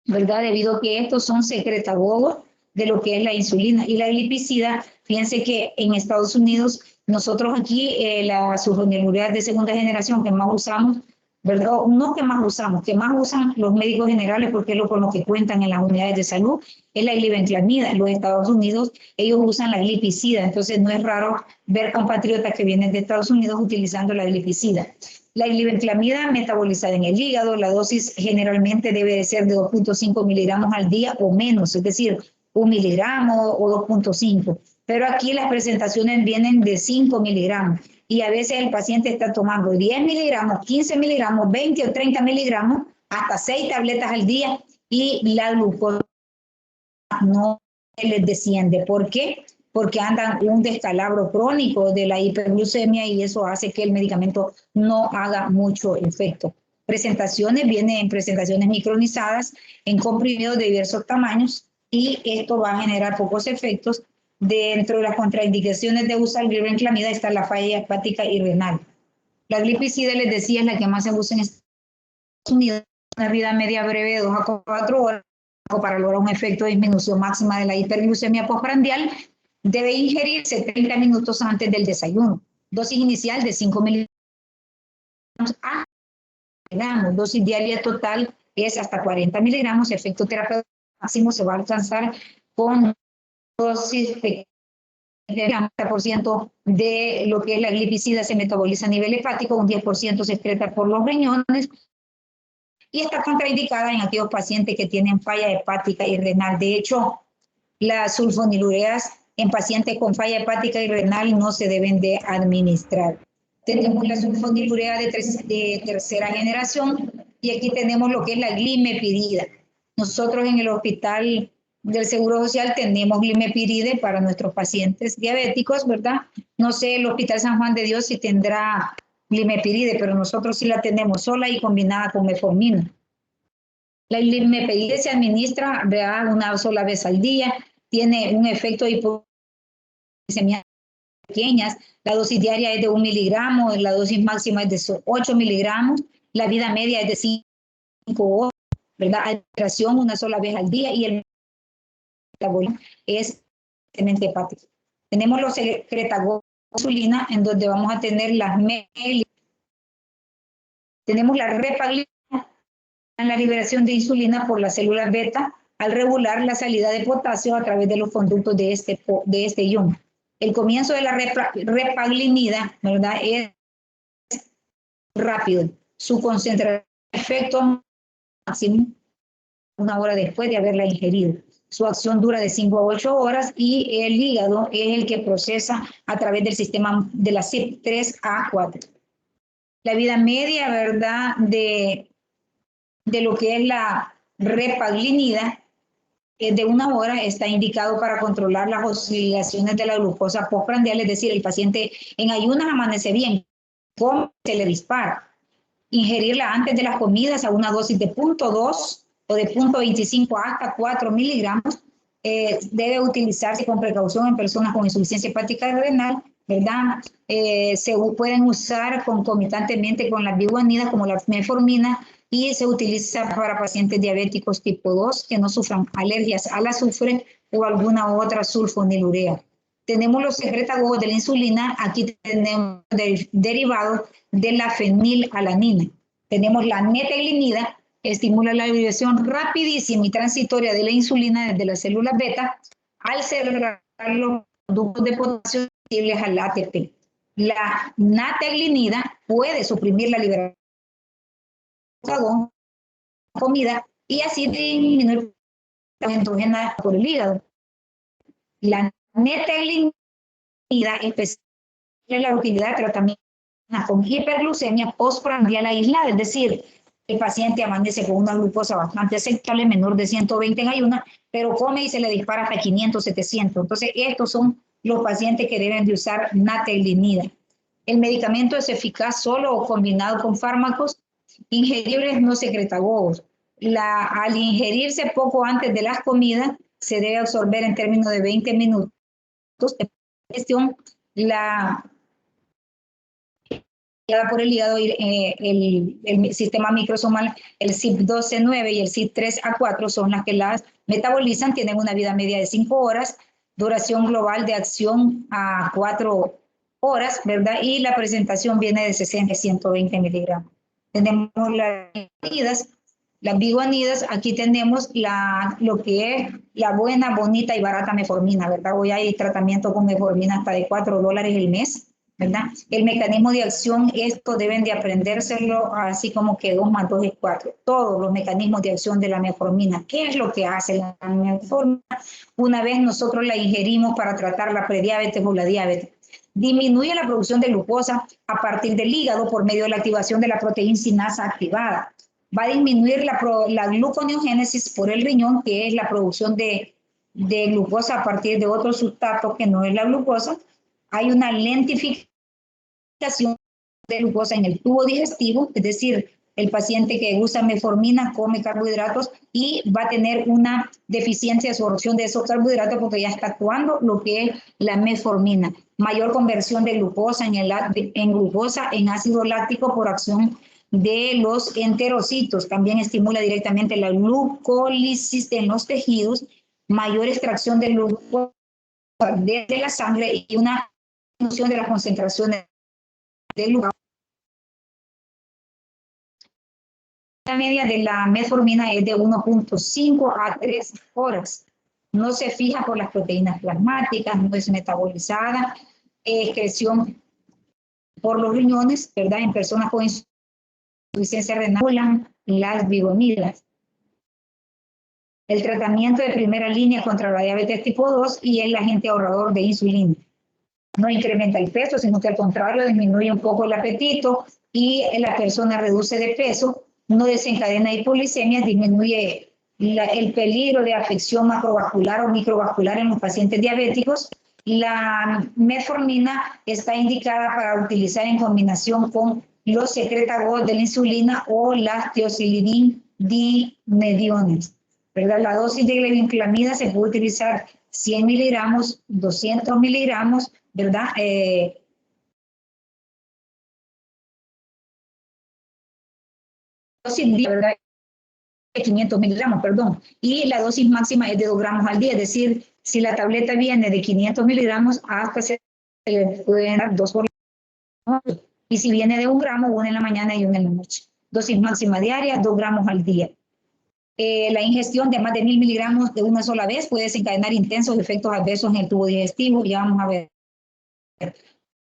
¿verdad?, debido a que estos son secretagogos de lo que es la insulina. Y la glipizida, fíjense que en Estados Unidos, nosotros aquí, las sulfonilureas de segunda generación que más usamos, ¿verdad? No que más usamos, que más usan los médicos generales porque es lo con lo que cuentan en las unidades de salud, es la glibenclamida. En los Estados Unidos ellos usan la glipizida, entonces no es raro ver compatriotas que vienen de Estados Unidos utilizando la glipizida. La glibenclamida metabolizada en el hígado, la dosis generalmente debe de ser de 2.5 miligramos al día o menos, es decir, 1 miligramo o 2.5. Pero aquí las presentaciones vienen de 5 miligramos. Y a veces el paciente está tomando 10 miligramos, 15 miligramos, 20 o 30 miligramos, hasta 6 tabletas al día, y la glucosa no les desciende. ¿Por qué? Porque andan un descalabro crónico de la hiperglucemia y eso hace que el medicamento no haga mucho efecto. Presentaciones, vienen en presentaciones micronizadas, en comprimidos de diversos tamaños, y esto va a generar pocos efectos, Dentro de las contraindicaciones de usar glibenclamida está la falla hepática y renal. La glipizida, les decía, es la que más se usa en Estados Unidos, una vida media breve de 2 a 4 horas para lograr un efecto de disminución máxima de la hiperglucemia postprandial. Debe ingerirse 30 minutos antes del desayuno. Dosis inicial de 5 miligramos a miligramos. Dosis diaria total es hasta 40 miligramos. Efecto terapéutico máximo se va a alcanzar con dosis de el 90% de lo que es la glipizida se metaboliza a nivel hepático, un 10% se excreta por los riñones y está contraindicada en aquellos pacientes que tienen falla hepática y renal. De hecho, las sulfonilureas en pacientes con falla hepática y renal no se deben de administrar. Tenemos la sulfonilurea de tercera generación y aquí tenemos lo que es la glimepirida. Nosotros en el hospital del Seguro Social tenemos glimepiride para nuestros pacientes diabéticos, ¿verdad? No sé el Hospital San Juan de Dios si tendrá glimepiride, pero nosotros sí la tenemos sola y combinada con metformina. La glimepiride se administra, ¿verdad?, una sola vez al día, tiene un efecto de hipoglucemia pequeñas, la dosis diaria es de 1 miligramo, la dosis máxima es de 8 miligramos, la vida media es de 5 horas, ¿verdad? Administración una sola vez al día y el metabolismo es hepático. Tenemos los secretagogos de insulina, en donde vamos a tener las tenemos la repaglina en la liberación de insulina por las células beta al regular la salida de potasio a través de los conductos de este ion. El comienzo de la repaglinida, ¿verdad?, es rápido. Su concentración efecto máximo 1 hora después de haberla ingerido. Su acción dura de 5 a 8 horas y el hígado es el que procesa a través del sistema de la CYP3 a 4. La vida media, ¿verdad?, de lo que es la repaglinida es de 1 hora, está indicado para controlar las oscilaciones de la glucosa postprandial, es decir, el paciente en ayunas amanece bien, ¿cómo se le dispara? Ingerirla antes de las comidas a una dosis de 0.2 o de 0.25 hasta 4 miligramos. Debe utilizarse con precaución en personas con insuficiencia hepática renal, ¿verdad? Se pueden usar concomitantemente con las biguanidas como la metformina y se utiliza para pacientes diabéticos tipo 2 que no sufran alergias al azufre o alguna otra sulfonilurea. Tenemos los secretagogos de la insulina, aquí tenemos derivados de la fenilalanina. Tenemos la neteglimida, que estimula la liberación rapidísima y transitoria de la insulina desde las células beta al cerrar los conductos de potasio sensibles al ATP. La nateglinida puede suprimir la liberación de comida y así disminuir la endógena por el hígado. La neteglinida especial en la utilidad de tratamiento con hiperglucemia postprandial aislada, es decir, el paciente amanece con una glucosa bastante aceptable, menor de 120 en ayuna, pero come y se le dispara hasta 500, 700. Entonces, estos son los pacientes que deben de usar nateglinida. El medicamento es eficaz solo o combinado con fármacos ingeribles no secretagogos. Al ingerirse poco antes de las comidas, se debe absorber en términos de 20 minutos de gestión por el hígado el sistema microsomal, el CYP12-9 y el CYP3A4 son las que las metabolizan, tienen una vida media de 5 horas, duración global de acción a 4 horas, ¿verdad? Y la presentación viene de 60 a 120 miligramos. Tenemos las biguanidas, aquí tenemos lo que es la buena, bonita y barata metformina, ¿verdad? Hoy hay tratamiento con metformina hasta de $4 el mes, ¿verdad? El mecanismo de acción, esto deben de aprendérselo así como que 2 más 2 es 4. Todos los mecanismos de acción de la metformina. ¿Qué es lo que hace la metformina? Una vez nosotros la ingerimos para tratar la prediabetes o la diabetes, disminuye la producción de glucosa a partir del hígado por medio de la activación de la proteína sinasa activada. Va a disminuir la gluconeogénesis por el riñón, que es la producción de glucosa a partir de otro sustrato que no es la glucosa. Hay una lentificación de glucosa en el tubo digestivo, es decir, el paciente que usa metformina come carbohidratos y va a tener una deficiencia de absorción de esos carbohidratos porque ya está actuando lo que es la metformina. Mayor conversión de glucosa en glucosa en ácido láctico por acción de los enterocitos. También estimula directamente la glucólisis en los tejidos, mayor extracción de glucosa desde la sangre y una disminución de las concentraciones de glucosa. La media de la metformina es de 1.5 a 3 horas. No se fija por las proteínas plasmáticas, no es metabolizada, excreción por los riñones, ¿verdad? En personas con insuficiencia renal, las bigonidas. El tratamiento de primera línea contra la diabetes tipo 2 y el agente ahorrador de insulina. No incrementa el peso, sino que al contrario disminuye un poco el apetito y la persona reduce de peso, no desencadena hipoglicemia, disminuye el peligro de afección macrovascular o microvascular en los pacientes diabéticos. La metformina está indicada para utilizar en combinación con los secretagos de la insulina o las tiocilinidinediones. ¿Verdad? La dosis de glibenclamida se puede utilizar 100 miligramos, 200 miligramos, ¿verdad? Dosis, ¿verdad? 500 miligramos, perdón. Y la dosis máxima es de 2 gramos al día, es decir, si la tableta viene de 500 miligramos, hasta se le pueden dar 2 por la noche. Y si viene de 1 gramo, 1 en la mañana y 1 en la noche. Dosis máxima diaria, 2 gramos al día. La ingestión de más de 1000 miligramos de una sola vez puede desencadenar intensos efectos adversos en el tubo digestivo. Ya vamos a ver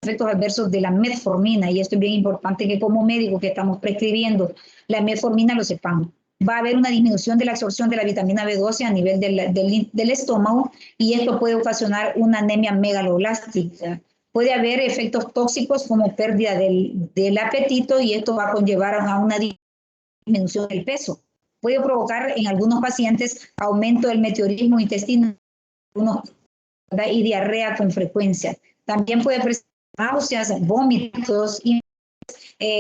efectos adversos de la metformina, y esto es bien importante que como médico que estamos prescribiendo la metformina lo sepamos. Va a haber una disminución de la absorción de la vitamina B12 a nivel del estómago, y esto puede ocasionar una anemia megaloblástica. Puede haber efectos tóxicos como pérdida del apetito, y esto va a conllevar a una disminución del peso. Puede provocar en algunos pacientes aumento del meteorismo intestinal y diarrea con frecuencia. También puede presentar náuseas, vómitos y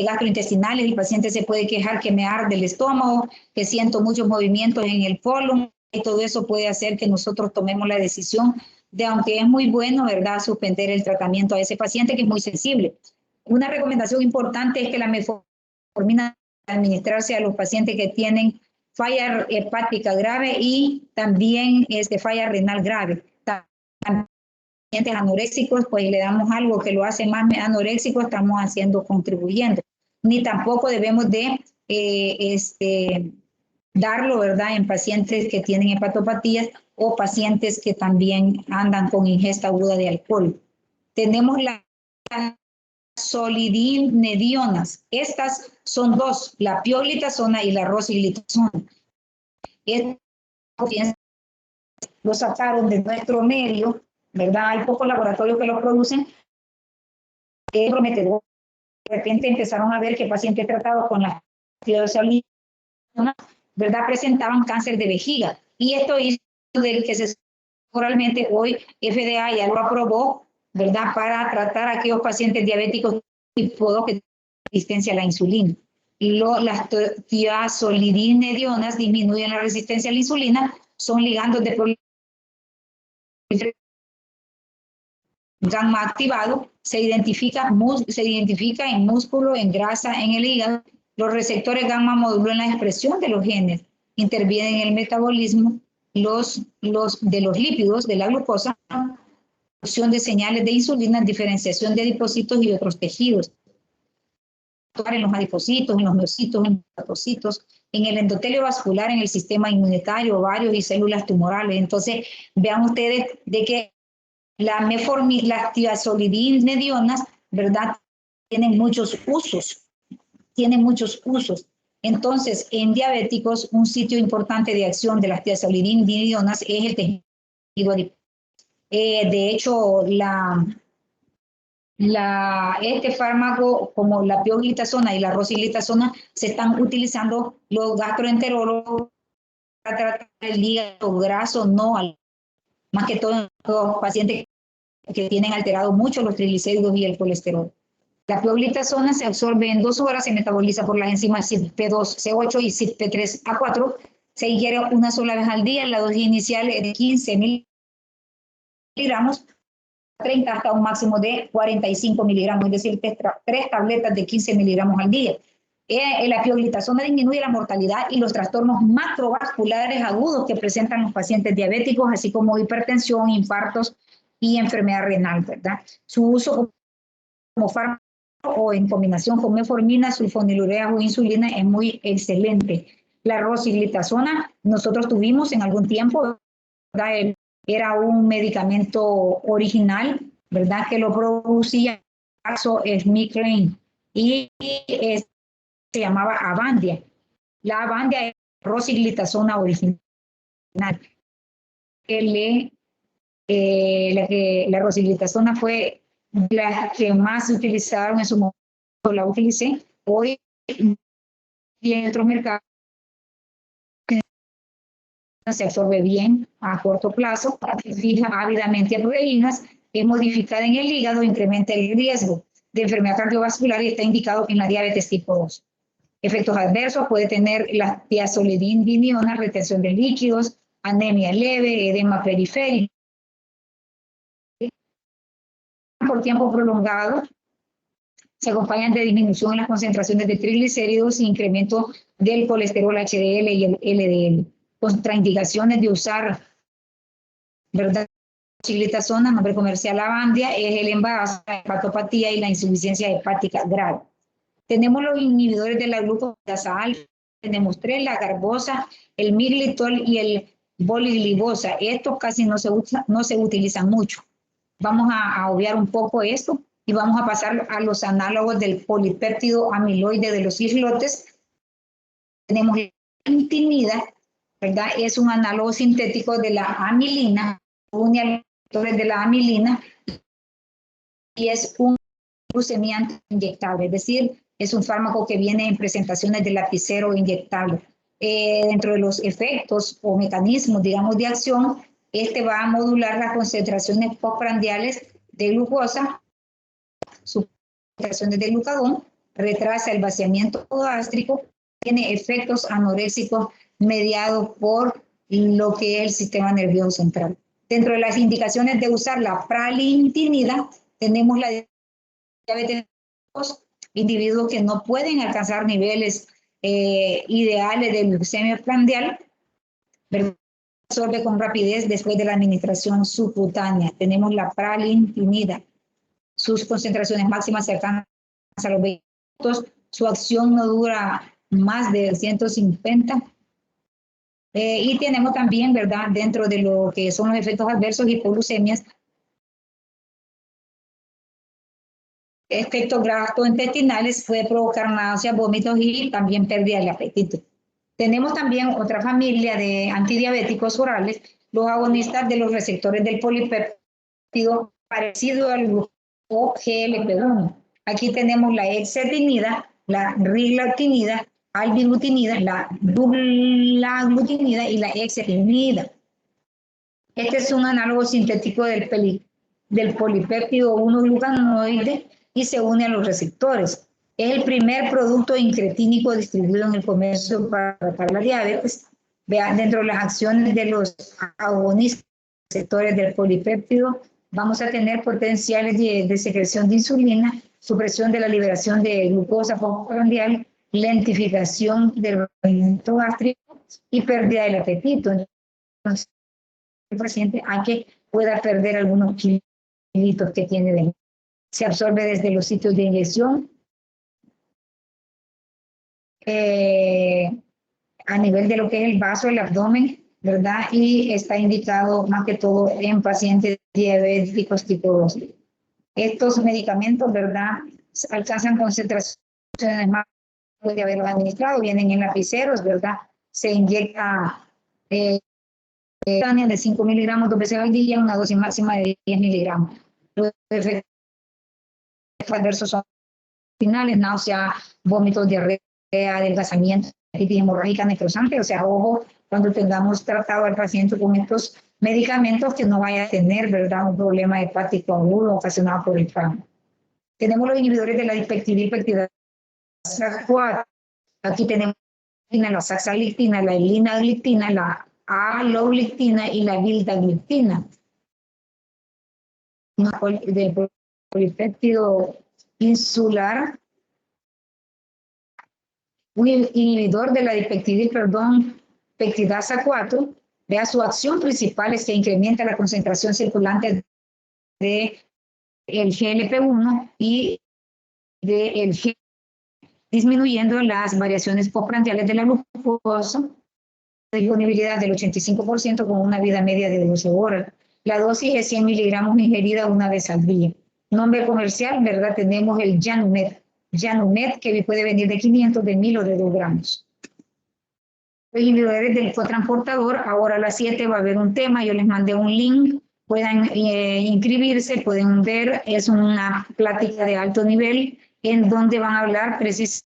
gastrointestinales. El paciente se puede quejar que me arde el estómago, que siento muchos movimientos en el colon, y todo eso puede hacer que nosotros tomemos la decisión de, aunque es muy bueno, ¿verdad?, suspender el tratamiento a ese paciente que es muy sensible. Una recomendación importante es que la metformina administrarse a los pacientes que tienen falla hepática grave y también falla renal grave. Pacientes anoréxicos, pues le damos algo que lo hace más anoréxico, estamos contribuyendo. Ni tampoco debemos de darlo, ¿verdad?, en pacientes que tienen hepatopatías o pacientes que también andan con ingesta aguda de alcohol. Tenemos las solidinedionas. Estas son dos, la pioglitazona y la rosiglitazona. Lo sacaron de nuestro medio, ¿verdad? Hay pocos laboratorios que lo producen. Es prometedor. De repente empezaron a ver que pacientes tratados con la solidinedionas, ¿verdad?, presentaban cáncer de vejiga. Y esto hizo del que se oralmente hoy FDA ya lo aprobó, ¿verdad?, para tratar a aquellos pacientes diabéticos tipo 2 que tienen resistencia a la insulina. Las tiazolidinedionas disminuyen la resistencia a la insulina, son ligandos de gamma activado, se identifica en músculo, en grasa, en el hígado. Los receptores gamma modulan la expresión de los genes, intervienen en el metabolismo de los lípidos, de la glucosa, producción de señales de insulina, diferenciación de adipocitos y otros tejidos. En los adipocitos, en los miocitos, en los hepatocitos, en el endotelio vascular, en el sistema inmunitario, ovarios y células tumorales. Entonces, vean ustedes de que las tiazolidinedionas, ¿verdad?, tienen muchos usos. Entonces, en diabéticos, un sitio importante de acción de las tiazolidinedionas es el tejido adiposo. De hecho, este fármaco, como la pioglitazona y la rosiglitazona, se están utilizando los gastroenterólogos para tratar el hígado graso, más que todo en los pacientes que tienen alterado mucho los triglicéridos y el colesterol. La pioglitazona se absorbe en 2 horas, se metaboliza por las enzimas CYP2, C8 y CYP3A4. Se ingiere una sola vez al día. La dosis inicial es de 15 miligramos, 30 hasta un máximo de 45 miligramos, es decir, 3 tabletas de 15 miligramos al día. La pioglitazona disminuye la mortalidad y los trastornos macrovasculares agudos que presentan los pacientes diabéticos, así como hipertensión, infartos y enfermedad renal, ¿verdad? Su uso como fármaco o en combinación con metformina, sulfonilureas o insulina es muy excelente. La rosiglitazona nosotros tuvimos en algún tiempo, ¿verdad? Era un medicamento original, ¿verdad? Que lo producía Smith y se llamaba Avandia. La Avandia es rosiglitazona original. La rosiglitazona fue la que más se utilizaron en su momento, la utilicé. Hoy y en otros mercados se absorbe bien a corto plazo, fija ávidamente a proteínas, es modificada en el hígado, incrementa el riesgo de enfermedad cardiovascular y está indicado en la diabetes tipo 2. Efectos adversos puede tener la tiazolidindiona, retención de líquidos, anemia leve, edema periférico. Por tiempo prolongado se acompañan de disminución en las concentraciones de triglicéridos e incremento del colesterol HDL y el LDL. Contraindicaciones de usar, ¿verdad? Rosiglitazona, nombre comercial Avandia, es el embarazo, la hepatopatía y la insuficiencia hepática grave. Tenemos los inhibidores de la glucosidasa alfa, tenemos 3, la garbosa, el miglitol y el boliglibosa. Estos casi no se utilizan mucho. Vamos a obviar un poco esto y vamos a pasar a los análogos del polipéptido amiloide de los islotes. Tenemos la intimida, ¿verdad? Es un análogo sintético de la amilina, une a los receptores de la amilina y es un glucemiante inyectable, es decir, es un fármaco que viene en presentaciones de lapicero inyectable. Dentro de los efectos o mecanismos, digamos, de acción, este va a modular las concentraciones postprandiales de glucosa, sus concentraciones de glucagón, retrasa el vaciamiento gástrico, tiene efectos anoréxicos mediados por lo que es el sistema nervioso central. Dentro de las indicaciones de usar la pralintinida, tenemos la diabetes, individuos que no pueden alcanzar niveles ideales de glucemia prandial, pero absorbe con rapidez después de la administración subcutánea. Tenemos la pralintinida. Sus concentraciones máximas se alcanzan a los 20 minutos. Su acción no dura más de 150. Y tenemos también, ¿verdad?, dentro de lo que son los efectos adversos, hipoglucemias, efectos gastrointestinales, puede provocar náuseas, vómitos y también pérdida del apetito. Tenemos también otra familia de antidiabéticos orales, los agonistas de los receptores del polipéptido parecido al GLP-1. Aquí tenemos la hexatinida, la riglatinida, albiglutinida, la dulaglutinida y la hexatinida. Este es un análogo sintético del polipéptido 1-glucanoide y se une a los receptores. Es el primer producto incretínico distribuido en el comercio para tratar la diabetes. Vean, dentro de las acciones de los agonistas receptores del polipéptido, vamos a tener potenciales de secreción de insulina, supresión de la liberación de glucosa postprandial, lentificación del rendimiento gástrico y pérdida del apetito. Entonces, el paciente, aunque pueda perder algunos kilitos que tiene dentro. Se absorbe desde los sitios de inyección, a nivel de lo que es el vaso, el abdomen, ¿verdad? Y está indicado más que todo en pacientes diabéticos tipo 2. Estos medicamentos, ¿verdad?, alcanzan concentraciones más de haberlos administrado, vienen en lapiceros, ¿verdad? Se inyecta de 5 miligramos 2 veces al día, una dosis máxima de 10 miligramos. Los efectos adversos son finales, náusea, vómitos, diarrea, adelgazamiento, hepatitis hemorrágica necrosante. O sea, ojo, cuando tengamos tratado al paciente con estos medicamentos, que no vaya a tener, ¿verdad?, un problema hepático agudo ocasionado por el fármaco. Tenemos los inhibidores de la dipeptidil peptidasa 4. Aquí tenemos la saxagliptina, la linagliptina, la alogliptina y la vildagliptina. Del polipéptido insular, un inhibidor de la dipeptidil, peptidasa 4, vea, su acción principal es que incrementa la concentración circulante de el GLP-1 y del G, disminuyendo las variaciones postprandiales de la glucosa, disponibilidad del 85% con una vida media de 12 horas. La dosis es 100 miligramos ingerida una vez al día. Nombre comercial, ¿verdad? Tenemos el Janumet. Janumet, que puede venir de 500, de 1000 o de 2 gramos. Los inhibidores del cotransportador, ahora a las 7 va a haber un tema, yo les mandé un link, puedan inscribirse, pueden ver, es una plática de alto nivel en donde van a hablar precisamente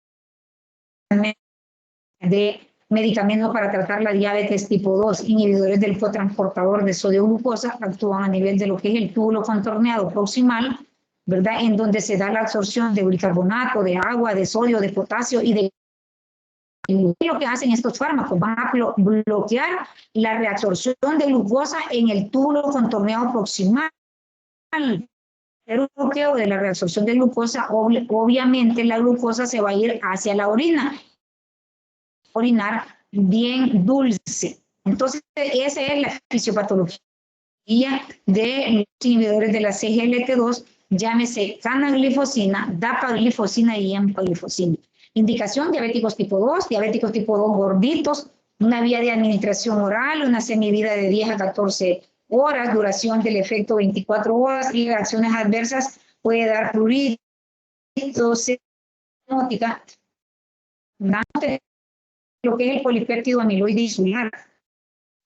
de medicamentos para tratar la diabetes tipo 2, inhibidores del cotransportador de sodio glucosa, actúan a nivel de lo que es el túbulo contorneado proximal, ¿verdad? En donde se da la absorción de bicarbonato, de agua, de sodio, de potasio y de... Lo que hacen estos fármacos, van a bloquear la reabsorción de glucosa en el túbulo contorneado proximal. El bloqueo de la reabsorción de glucosa, obviamente la glucosa se va a ir hacia la orina. Orinar bien dulce. Entonces, esa es la fisiopatología de los inhibidores de la CGLT2, llámese canaglifosina, dapaglifosina y empaglifosina. Indicación: diabéticos tipo 2 gorditos, una vía de administración oral, una semivida de 10 a 14 horas, duración del efecto 24 horas y reacciones adversas puede dar prurito, óptica, lo que es el polipéptido amiloide insular.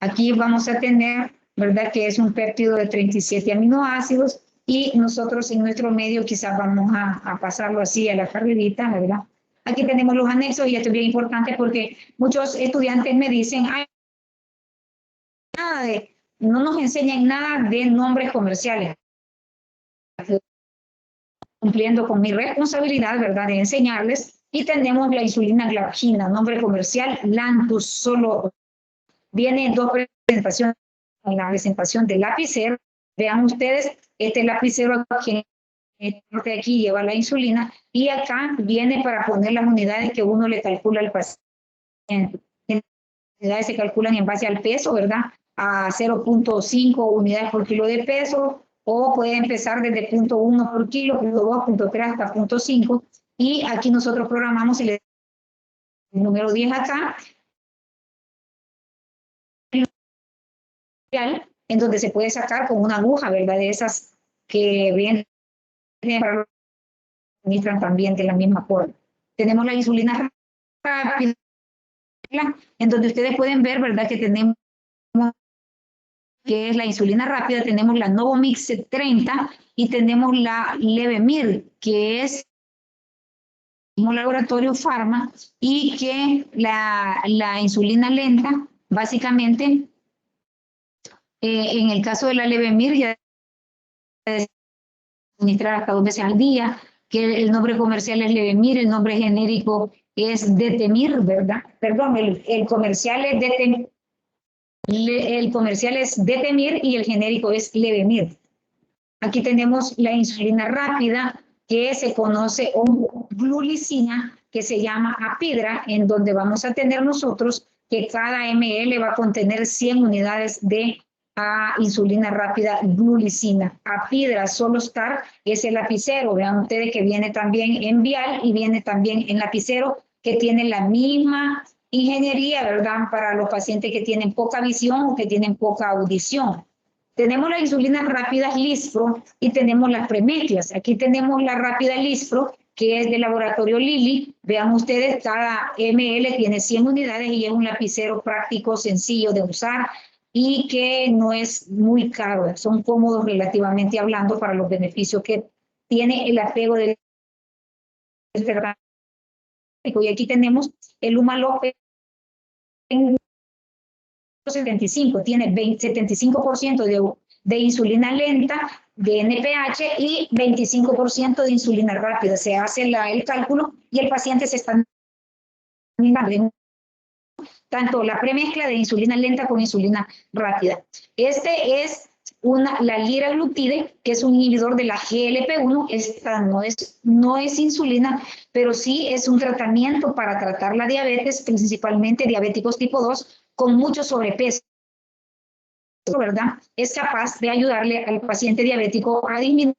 Aquí vamos a tener, ¿verdad?, que es un péptido de 37 aminoácidos y nosotros en nuestro medio quizás vamos a pasarlo así a la carrerita, ¿verdad? Aquí tenemos los anexos y esto es bien importante porque muchos estudiantes me dicen, ay, no nos enseñan nada de nombres comerciales. Cumpliendo con mi responsabilidad, ¿verdad?, de enseñarles. Y tenemos la insulina glargina, nombre comercial Lantus, solo viene en 2 presentaciones. En la presentación del lapicero, vean ustedes, este lapicero aquí lleva la insulina y acá viene para poner las unidades que uno le calcula al paciente. Las unidades se calculan en base al peso, ¿verdad?, a 0.5 unidades por kilo de peso, o puede empezar desde 0.1 por kilo, 0.2, 0.3 hasta 0.5. Y aquí nosotros programamos el número 10 acá, en donde se puede sacar con una aguja, ¿verdad?, de esas que vienen para administran también de la misma forma. Tenemos la insulina rápida, en donde ustedes pueden ver, ¿verdad?, que tenemos que es la insulina rápida, tenemos la Novomix 30 y tenemos la Levemir, que es un laboratorio Pharma, y que la insulina lenta, básicamente, en el caso de la Levemir, ya se administrar hasta 2 veces al día, que el nombre comercial es Levemir, el nombre genérico es Detemir, ¿verdad? Perdón, el comercial es Detemir. El comercial es Detemir y el genérico es Levemir. Aquí tenemos la insulina rápida, que se conoce como glulicina, que se llama Apidra, en donde vamos a tener nosotros que cada ml va a contener 100 unidades de insulina rápida glulicina. Apidra Solostar es el lapicero, vean ustedes que viene también en vial y viene también en lapicero, que tiene la misma ingeniería, ¿verdad?, para los pacientes que tienen poca visión o que tienen poca audición. Tenemos las insulinas rápidas Lispro y tenemos las Premetias. Aquí tenemos la rápida Lispro, que es del laboratorio Lilly. Vean ustedes, cada ml tiene 100 unidades y es un lapicero práctico, sencillo de usar y que no es muy caro. Son cómodos relativamente hablando para los beneficios que tiene el apego del... Y aquí tenemos el Humalog 75, tiene 75% de insulina lenta, de NPH y 25% de insulina rápida. Se hace el cálculo y el paciente se está tanto la premezcla de insulina lenta con insulina rápida. Este es la liraglutide, que es un inhibidor de la GLP-1. Esta no es insulina, pero sí es un tratamiento para tratar la diabetes, principalmente diabéticos tipo 2 con mucho sobrepeso, ¿verdad? Es capaz de ayudarle al paciente diabético a disminuir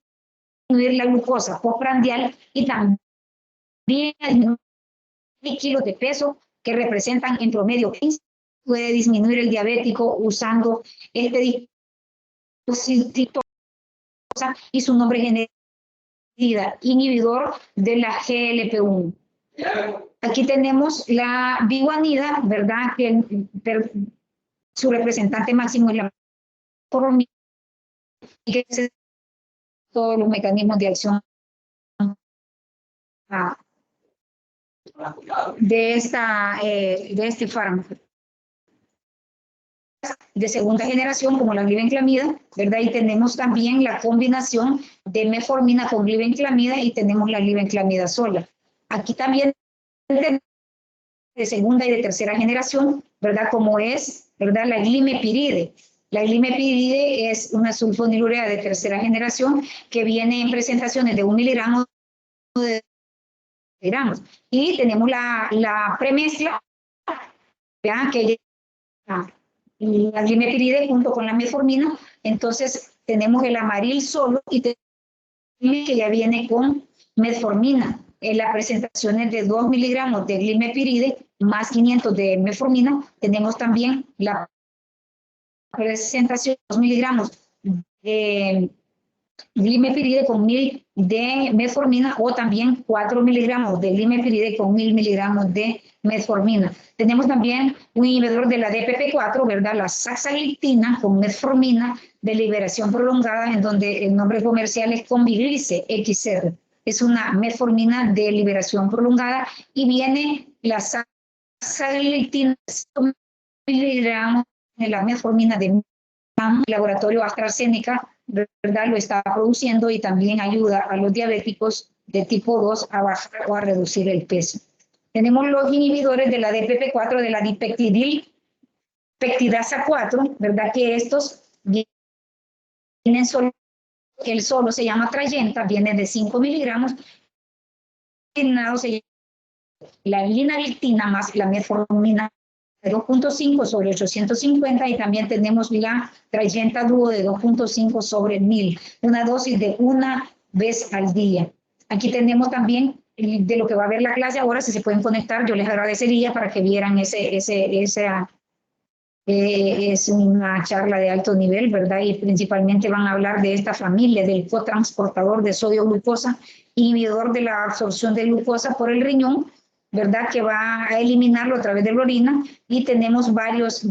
la glucosa postprandial y también a disminuir kilos de peso que representan en promedio 15. Puede disminuir el diabético usando este dispositivo y su nombre genérico, inhibidor de la GLP-1. Aquí tenemos la biguanida, ¿verdad? Que su representante máximo es la metformina, que es todos los mecanismos de acción de este fármaco. De segunda generación, como la glibenclamida, ¿verdad? Y tenemos también la combinación de metformina con glibenclamida y tenemos la glibenclamida sola. Aquí también de segunda y de tercera generación, ¿verdad? Como es, ¿verdad? La glimepiride. La glimepiride es una sulfonilurea de tercera generación que viene en presentaciones de 1 miligramo de gramos. Y tenemos la premezcla, ¿verdad? Que la glimepiride junto con la metformina. Entonces tenemos el amaril solo y tenemos que ya viene con metformina. En las presentaciones de 2 miligramos de glimepiride más 500 de metformina, tenemos también la presentación de 2 miligramos de glimepiride con 1000 de metformina o también 4 miligramos de glimepiride con 1000 miligramos de metformina. Tenemos también un inhibidor de la DPP4, ¿verdad? La saxagliptina con metformina de liberación prolongada, en donde el nombre comercial es Conviglice XR. Es una metformina de liberación prolongada y viene la saxagliptina miligramos de la metformina de laboratorio AstraZeneca, ¿verdad? Lo está produciendo y también ayuda a los diabéticos de tipo 2 a bajar o a reducir el peso. Tenemos los inhibidores de la DPP4, de la dipeptidasa 4, ¿verdad? Que estos vienen solo, el solo se llama Trayenta, viene de 5 miligramos, la linagliptina más la metformina de 2.5 sobre 850 y también tenemos la Trayenta Duo de 2.5 sobre 1000, una dosis de una vez al día. Aquí tenemos también de lo que va a ver la clase ahora, si se pueden conectar, yo les agradecería para que vieran es una charla de alto nivel, ¿verdad? Y principalmente van a hablar de esta familia del cotransportador de sodio glucosa, inhibidor de la absorción de glucosa por el riñón, ¿verdad? Que va a eliminarlo a través de la orina y tenemos varios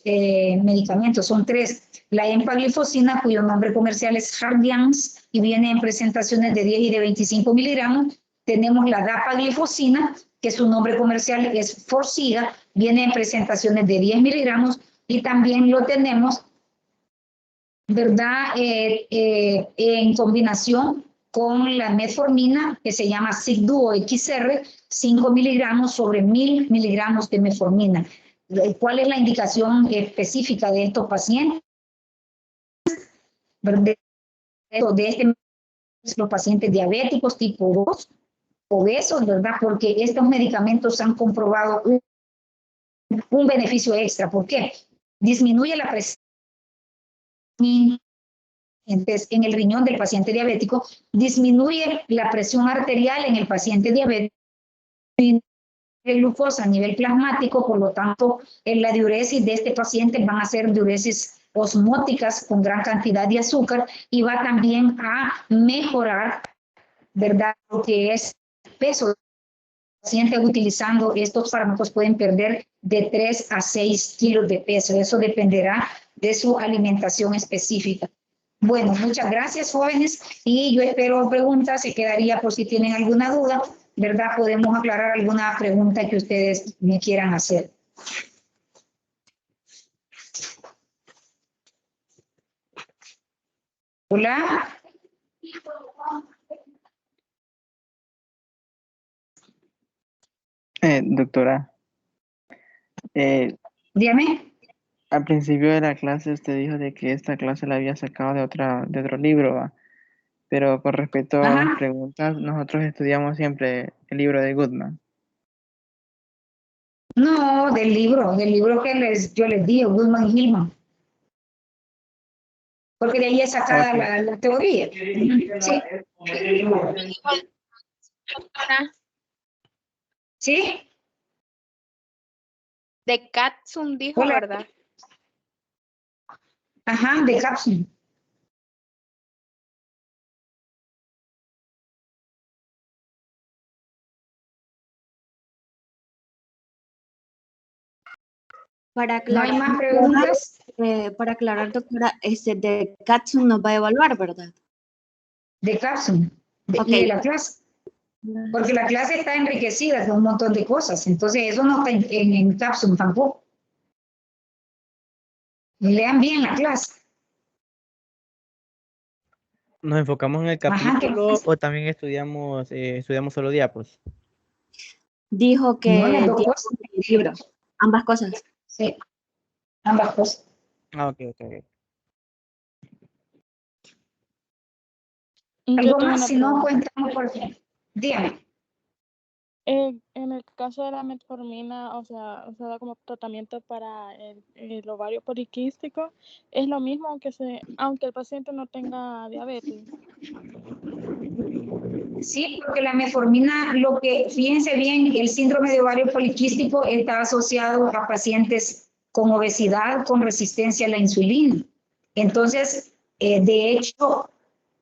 medicamentos, son 3. La empaglifosina, cuyo nombre comercial es Jardiance y viene en presentaciones de 10 y de 25 miligramos. Tenemos la dapaglifosina, que su nombre comercial es Forxiga, viene en presentaciones de 10 miligramos y también lo tenemos, ¿verdad? En combinación con la metformina, que se llama Sigduo XR, 5 miligramos sobre 1000 miligramos de metformina. ¿Cuál es la indicación específica de estos pacientes? De los pacientes diabéticos tipo 2, obesos, ¿verdad? Porque estos medicamentos han comprobado un beneficio extra. ¿Por qué? Disminuye la presión en el riñón del paciente diabético, disminuye la presión arterial en el paciente diabético, el glucosa a nivel plasmático, por lo tanto, en la diuresis de este paciente van a ser diuresis osmóticas con gran cantidad de azúcar y va también a mejorar, ¿verdad? Lo que es peso. Los pacientes utilizando estos fármacos pueden perder de 3 a 6 kilos de peso. Eso dependerá de su alimentación específica. Bueno, muchas gracias, jóvenes, y yo espero preguntas, se quedaría por si tienen alguna duda, ¿verdad? Podemos aclarar alguna pregunta que ustedes me quieran hacer. Hola. Doctora, Dígame. al principio de la clase usted dijo de que esta clase la había sacado de otro libro, ¿va? Pero con respecto a las Ajá. preguntas, nosotros estudiamos siempre el libro de Goodman. No, del libro que yo les di, Goodman y Hillman. Porque de ahí es sacada Ok, la teoría. Sí. Doctora, ¿Sí? de Katsum dijo, Hola. ¿verdad? Ajá, de Capsule. Para ¿No hay aclarar, más preguntas? doctora, de Katsum nos va a evaluar, ¿verdad? De Capsule. Ok. Y de la clase. Porque la clase está enriquecida con un montón de cosas. Entonces, eso no está en Capsule tampoco. Lean bien la clase. ¿Nos enfocamos en el Ajá, ¿qué capítulo más? o también estudiamos solo diapos? Dijo No, las que dos cosas. el libro, ambas cosas. Sí, ambas cosas. Ah, ok, ok, ok. Yo Algo tengo más, una si no, pregunta. cuéntame por qué. Dígame. En el caso de la metformina, o sea, da como tratamiento para el ovario poliquístico, ¿es lo mismo aunque el paciente no tenga diabetes? Sí, porque la metformina, fíjense bien, el síndrome de ovario poliquístico está asociado a pacientes con obesidad, con resistencia a la insulina. Entonces, de hecho,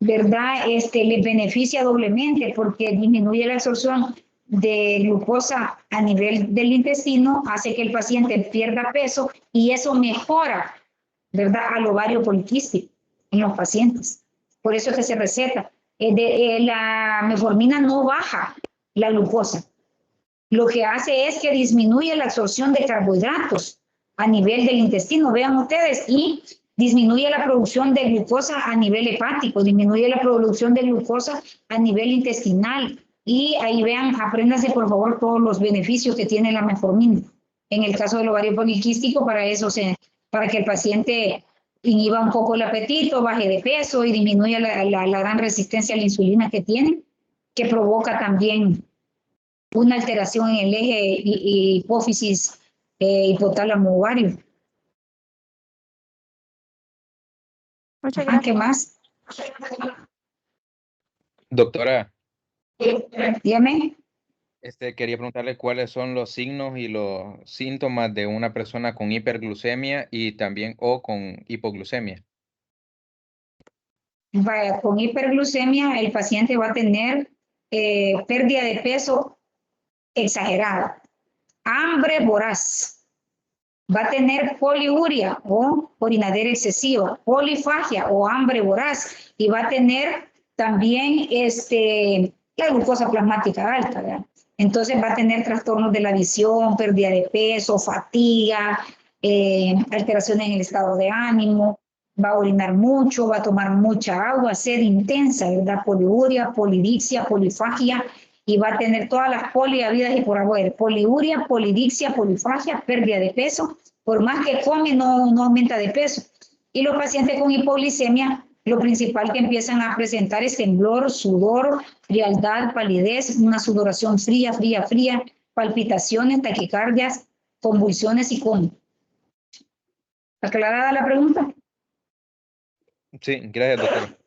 ¿verdad? Les beneficia doblemente porque disminuye la absorción de glucosa a nivel del intestino, hace que el paciente pierda peso y eso mejora, ¿verdad? Al ovario poliquístico en los pacientes. Por eso es que se receta. La metformina no baja la glucosa. Lo que hace es que disminuye la absorción de carbohidratos a nivel del intestino, vean ustedes, y disminuye la producción de glucosa a nivel hepático, disminuye la producción de glucosa a nivel intestinal. Y ahí vean, apréndanse por favor todos los beneficios que tiene la metformina. En el caso del ovario poliquístico, para que el paciente inhiba un poco el apetito, baje de peso y disminuya la gran resistencia a la insulina que tiene, que provoca también una alteración en el eje hipófisis hipotálamo ovario. Muchas Ajá, ¿qué gracias. más? Doctora, Dígame. quería preguntarle cuáles son los signos y los síntomas de una persona con hiperglucemia y también o con hipoglucemia. Vaya, con hiperglucemia el paciente va a tener pérdida de peso exagerada, hambre voraz, va a tener poliuria o orinadera excesiva, polifagia o hambre voraz y va a tener también la glucosa plasmática alta, ¿verdad? Entonces va a tener trastornos de la visión, pérdida de peso, fatiga, alteraciones en el estado de ánimo, va a orinar mucho, va a tomar mucha agua, sed intensa, ¿verdad? Poliuria, polidixia, polifagia, y va a tener todas las poli habidas y por haber. Poliuria, polidixia, polifagia, pérdida de peso. Por más que come, no aumenta de peso. Y los pacientes con hipoglicemia, lo principal que empiezan a presentar es temblor, sudor, frialdad, palidez, una sudoración fría, fría, fría, palpitaciones, taquicardias, convulsiones y coma. ¿Aclarada la pregunta? Sí, gracias, doctora.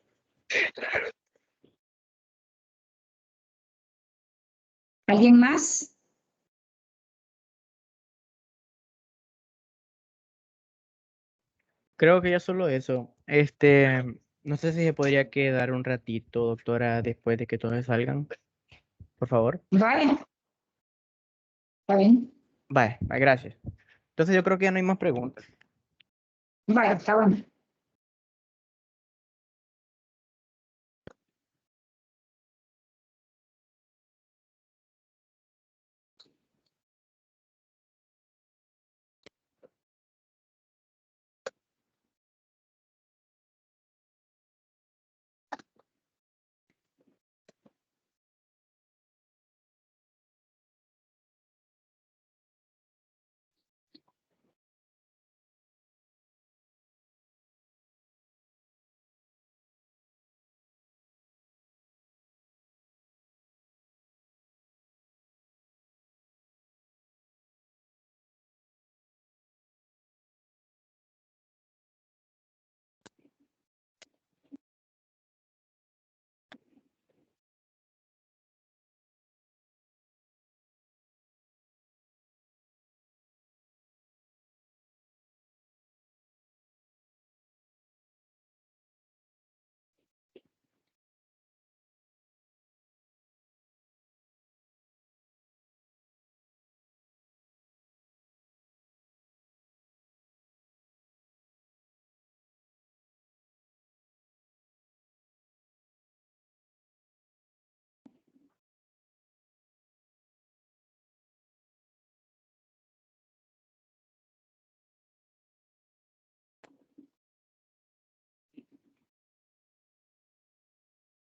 ¿Alguien más? Creo que ya solo eso. No sé si se podría quedar un ratito, doctora, después de que todos salgan, por favor. Vale. ¿Está bien? Vale, vale, gracias. Entonces yo creo que ya no hay más preguntas. Vale, está bueno.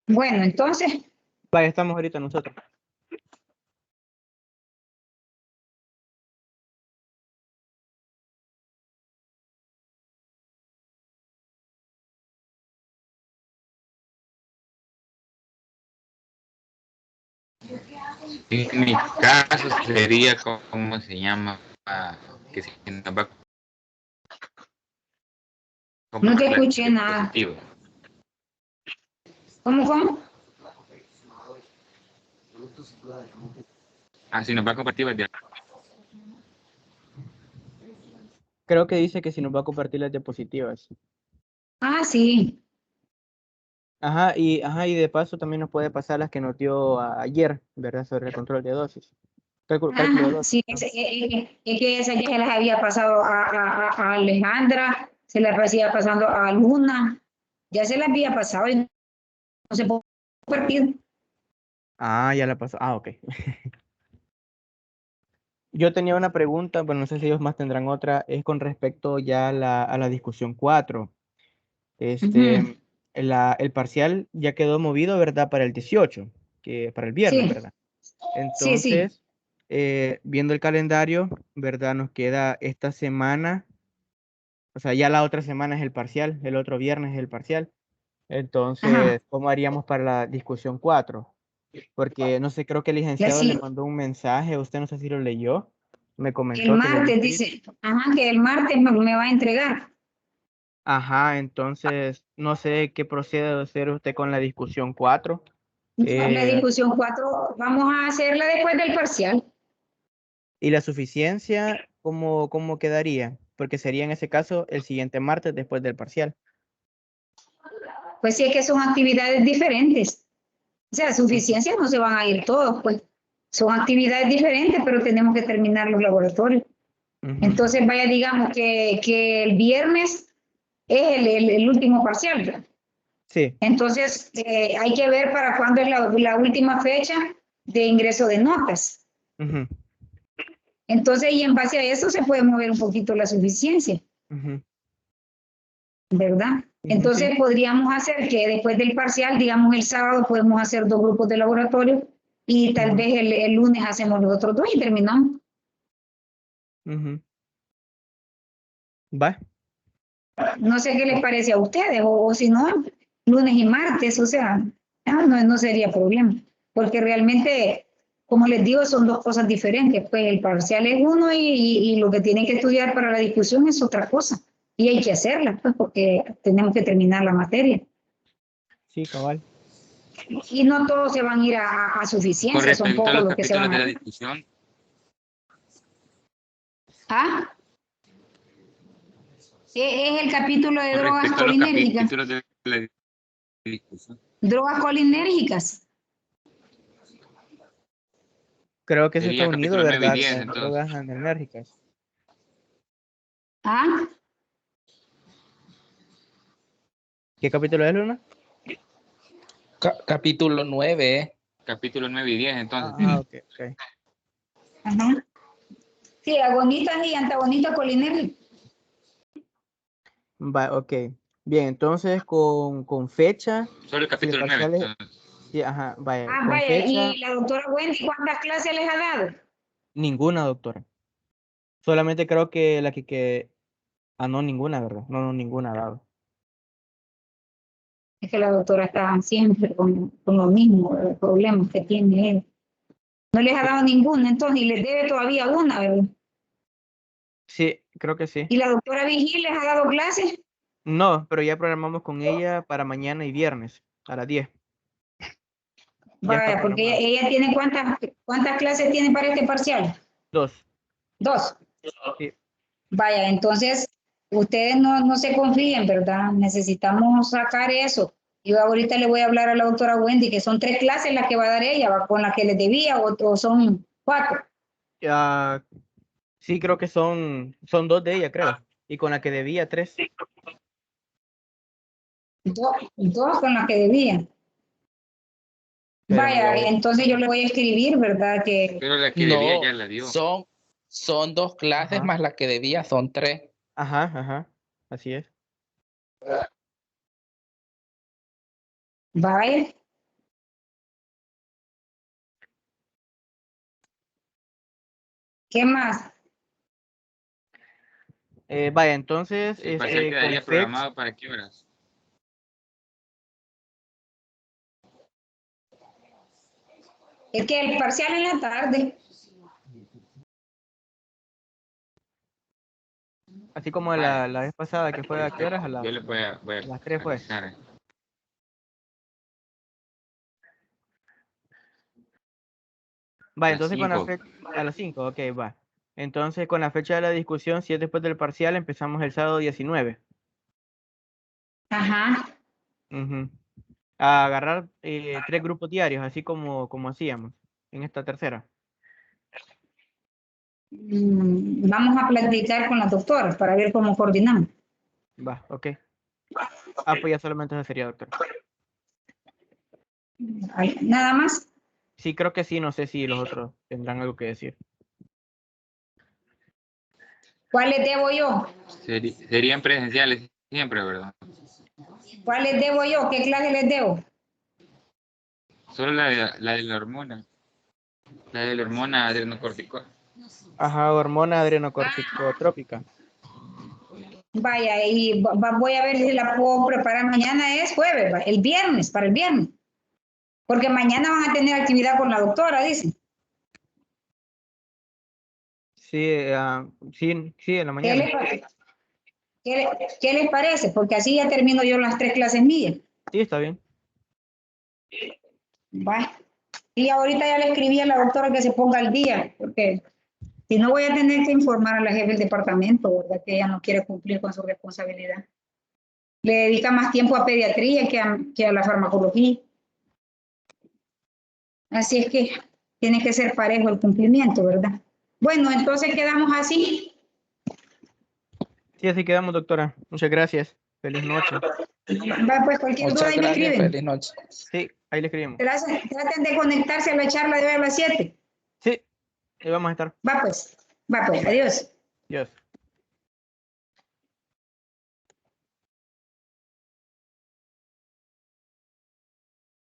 Bueno, entonces, Vaya, estamos ahorita nosotros. En mi caso sería, ¿cómo se llama? Que si nos va a no te compartir la escuché nada. diapositiva. ¿Cómo? Si nos va a compartir la diapositiva. Creo que dice que si nos va a compartir las diapositivas. Ah, sí. Ajá, y de paso también nos puede pasar las que nos dio ayer, ¿verdad? Sobre el control de dosis. Cálculo de Ajá, dosis. sí, es que esas ya se las había pasado a Alejandra, se las había pasando a Luna, ya se las había pasado y no se puede compartir. Ya la pasó. Ok. Yo tenía una pregunta, bueno, no sé si ellos más tendrán otra, es con respecto ya a la discusión 4. Ujú. El parcial ya quedó movido, ¿verdad? Para el 18, que para el viernes, Sí, ¿verdad? sí, sí. Entonces, viendo el calendario, ¿verdad? Nos queda esta semana, o sea, ya la otra semana es el parcial, el otro viernes es el parcial. Ajá. Entonces, ¿cómo haríamos para la discusión 4? Porque no sé, creo que el Ya licenciado le sí, mandó un mensaje, usted no sé si lo leyó, me el comentó que lo había martes escrito. dice, ajá, que el martes me va a entregar. Ajá, entonces no sé qué procede a hacer usted con la discusión 4. La discusión 4 vamos a hacerla después del parcial. Y la suficiencia, ¿cómo quedaría? Porque sería en ese caso el siguiente martes después del parcial. Pues sí, es que son actividades diferentes. O sea, suficiencia no se van a ir todos, pues. Son actividades diferentes, pero tenemos que terminar los laboratorios. Ujú. Entonces, vaya, digamos que el viernes es el último parcial, ¿verdad? Sí. Entonces, hay que ver para cuándo es la última fecha de ingreso de notas. Ujú, Entonces, y en base a eso se puede mover un poquito la suficiencia, ujú, ¿verdad? ujú, Entonces, sí. podríamos hacer que después del parcial, digamos el sábado, podemos hacer 2 grupos de laboratorio y tal Ujú, vez el lunes hacemos los otros 2 y terminamos. ujú. Va. No sé qué les parece a ustedes, o si no, lunes y martes, o sea, no sería problema, porque realmente, como les digo, son 2 cosas diferentes, pues el parcial es uno y lo que tienen que estudiar para la discusión es otra cosa, y hay que hacerla, pues, porque tenemos que terminar la materia. Sí, cabal. Y no todos se van a ir a Con suficiencia, son respecto a pocos los los que se capítulos van de a la ir. discusión, Es el capítulo de con drogas respecto a los colinérgicas. capítulos de la discusión, Drogas colinérgicas. Creo que eso está sería unido, capítulo 9 y ¿verdad? 10, Con entonces. drogas antinérgicas. ¿Qué capítulo es, Luna? Capítulo 9. Capítulo 9 y 10, entonces. Ok. Ajá. Sí, agonistas y antagonistas colinérgicos. Va, ok. Bien, entonces con fecha, Solo el si el capítulo 9, parcial es, entonces. sí, ajá, vaya, con Vaya, fecha, y la doctora Wendy, ¿cuántas clases les ha dado? ninguna, doctora. Solamente creo que no, ninguna, ¿verdad? No, ninguna ha dado. Es que la doctora está siempre con lo mismo, los problemas que tiene él. No les ha dado ninguna, entonces, y les debe todavía una, ¿verdad? Sí, creo que sí. ¿Y la doctora Vigil les ha dado clases? No, pero ya programamos con ella para mañana y viernes a las 10. Ya está Vaya, porque programado. ella tiene ¿cuántas clases tiene para este parcial? 2. 2. Sí. Vaya, entonces, ustedes no se confíen, ¿verdad? Necesitamos sacar eso. Yo ahorita le voy a hablar a la doctora Wendy, que son 3 clases las que va a dar ella, ¿va? Con las que les debía, o son 4. Sí, creo que son 2 de ella, creo. Y con la que debía 3. 2 con las que debía. Pero Vaya, entonces yo le voy a escribir, ¿verdad? Que Pero la que debía ya la dio. Son 2 clases Ajá. más la que debía, son 3. Ajá, así es. vaya. ¿Qué más? Vaya, entonces, ¿El parcial quedaría con programado para qué horas? Es que el parcial en la tarde. así como la vez pasada, que fue a qué horas, Yo le voy a las 3 fue. avisar. Va, Las entonces con la 5. fecha, a las 5, ok, va. Entonces con la fecha de la discusión, si es después del parcial, empezamos el sábado 19. Ajá. Ujú. A agarrar 3 grupos diarios, así como hacíamos en esta tercera. Vamos a platicar con la doctora para ver cómo coordinamos. Va, ok. Ah, pues ya solamente eso sería, doctor. Nada más. Sí, creo que sí, no sé si los otros tendrán algo que decir. ¿Cuál les debo yo? Serían presenciales siempre, ¿verdad? ¿Cuál les debo yo? ¿Qué clase les debo? Solo la de la hormona. La de la hormona adrenocortical. Ajá, hormona adrenocorticotrópica. Vaya, y voy a ver si la puedo preparar mañana, es jueves, el viernes, para el viernes. Porque mañana van a tener actividad con la doctora, dicen. Sí, sí, en la ¿Qué mañana. qué les parece? Porque así ya termino yo las 3 clases mías. Sí, está bien. Va. Y ahorita ya le escribí a la doctora que se ponga al día, porque si no voy a tener que informar a la jefe del departamento, ¿verdad? Que ella no quiere cumplir con su responsabilidad. Le dedica más tiempo a pediatría que a la farmacología. Así es que tiene que ser parejo el cumplimiento, ¿verdad? Bueno, entonces quedamos así. Sí, así quedamos, doctora. Muchas gracias. Feliz noche. Va, pues cualquier duda Muchas ahí me gracias, escriben. feliz noche. Sí, ahí le escribimos. Traten de conectarse a la charla de hoy a las 7. Sí, ahí vamos a estar. Va pues, adiós. Dios.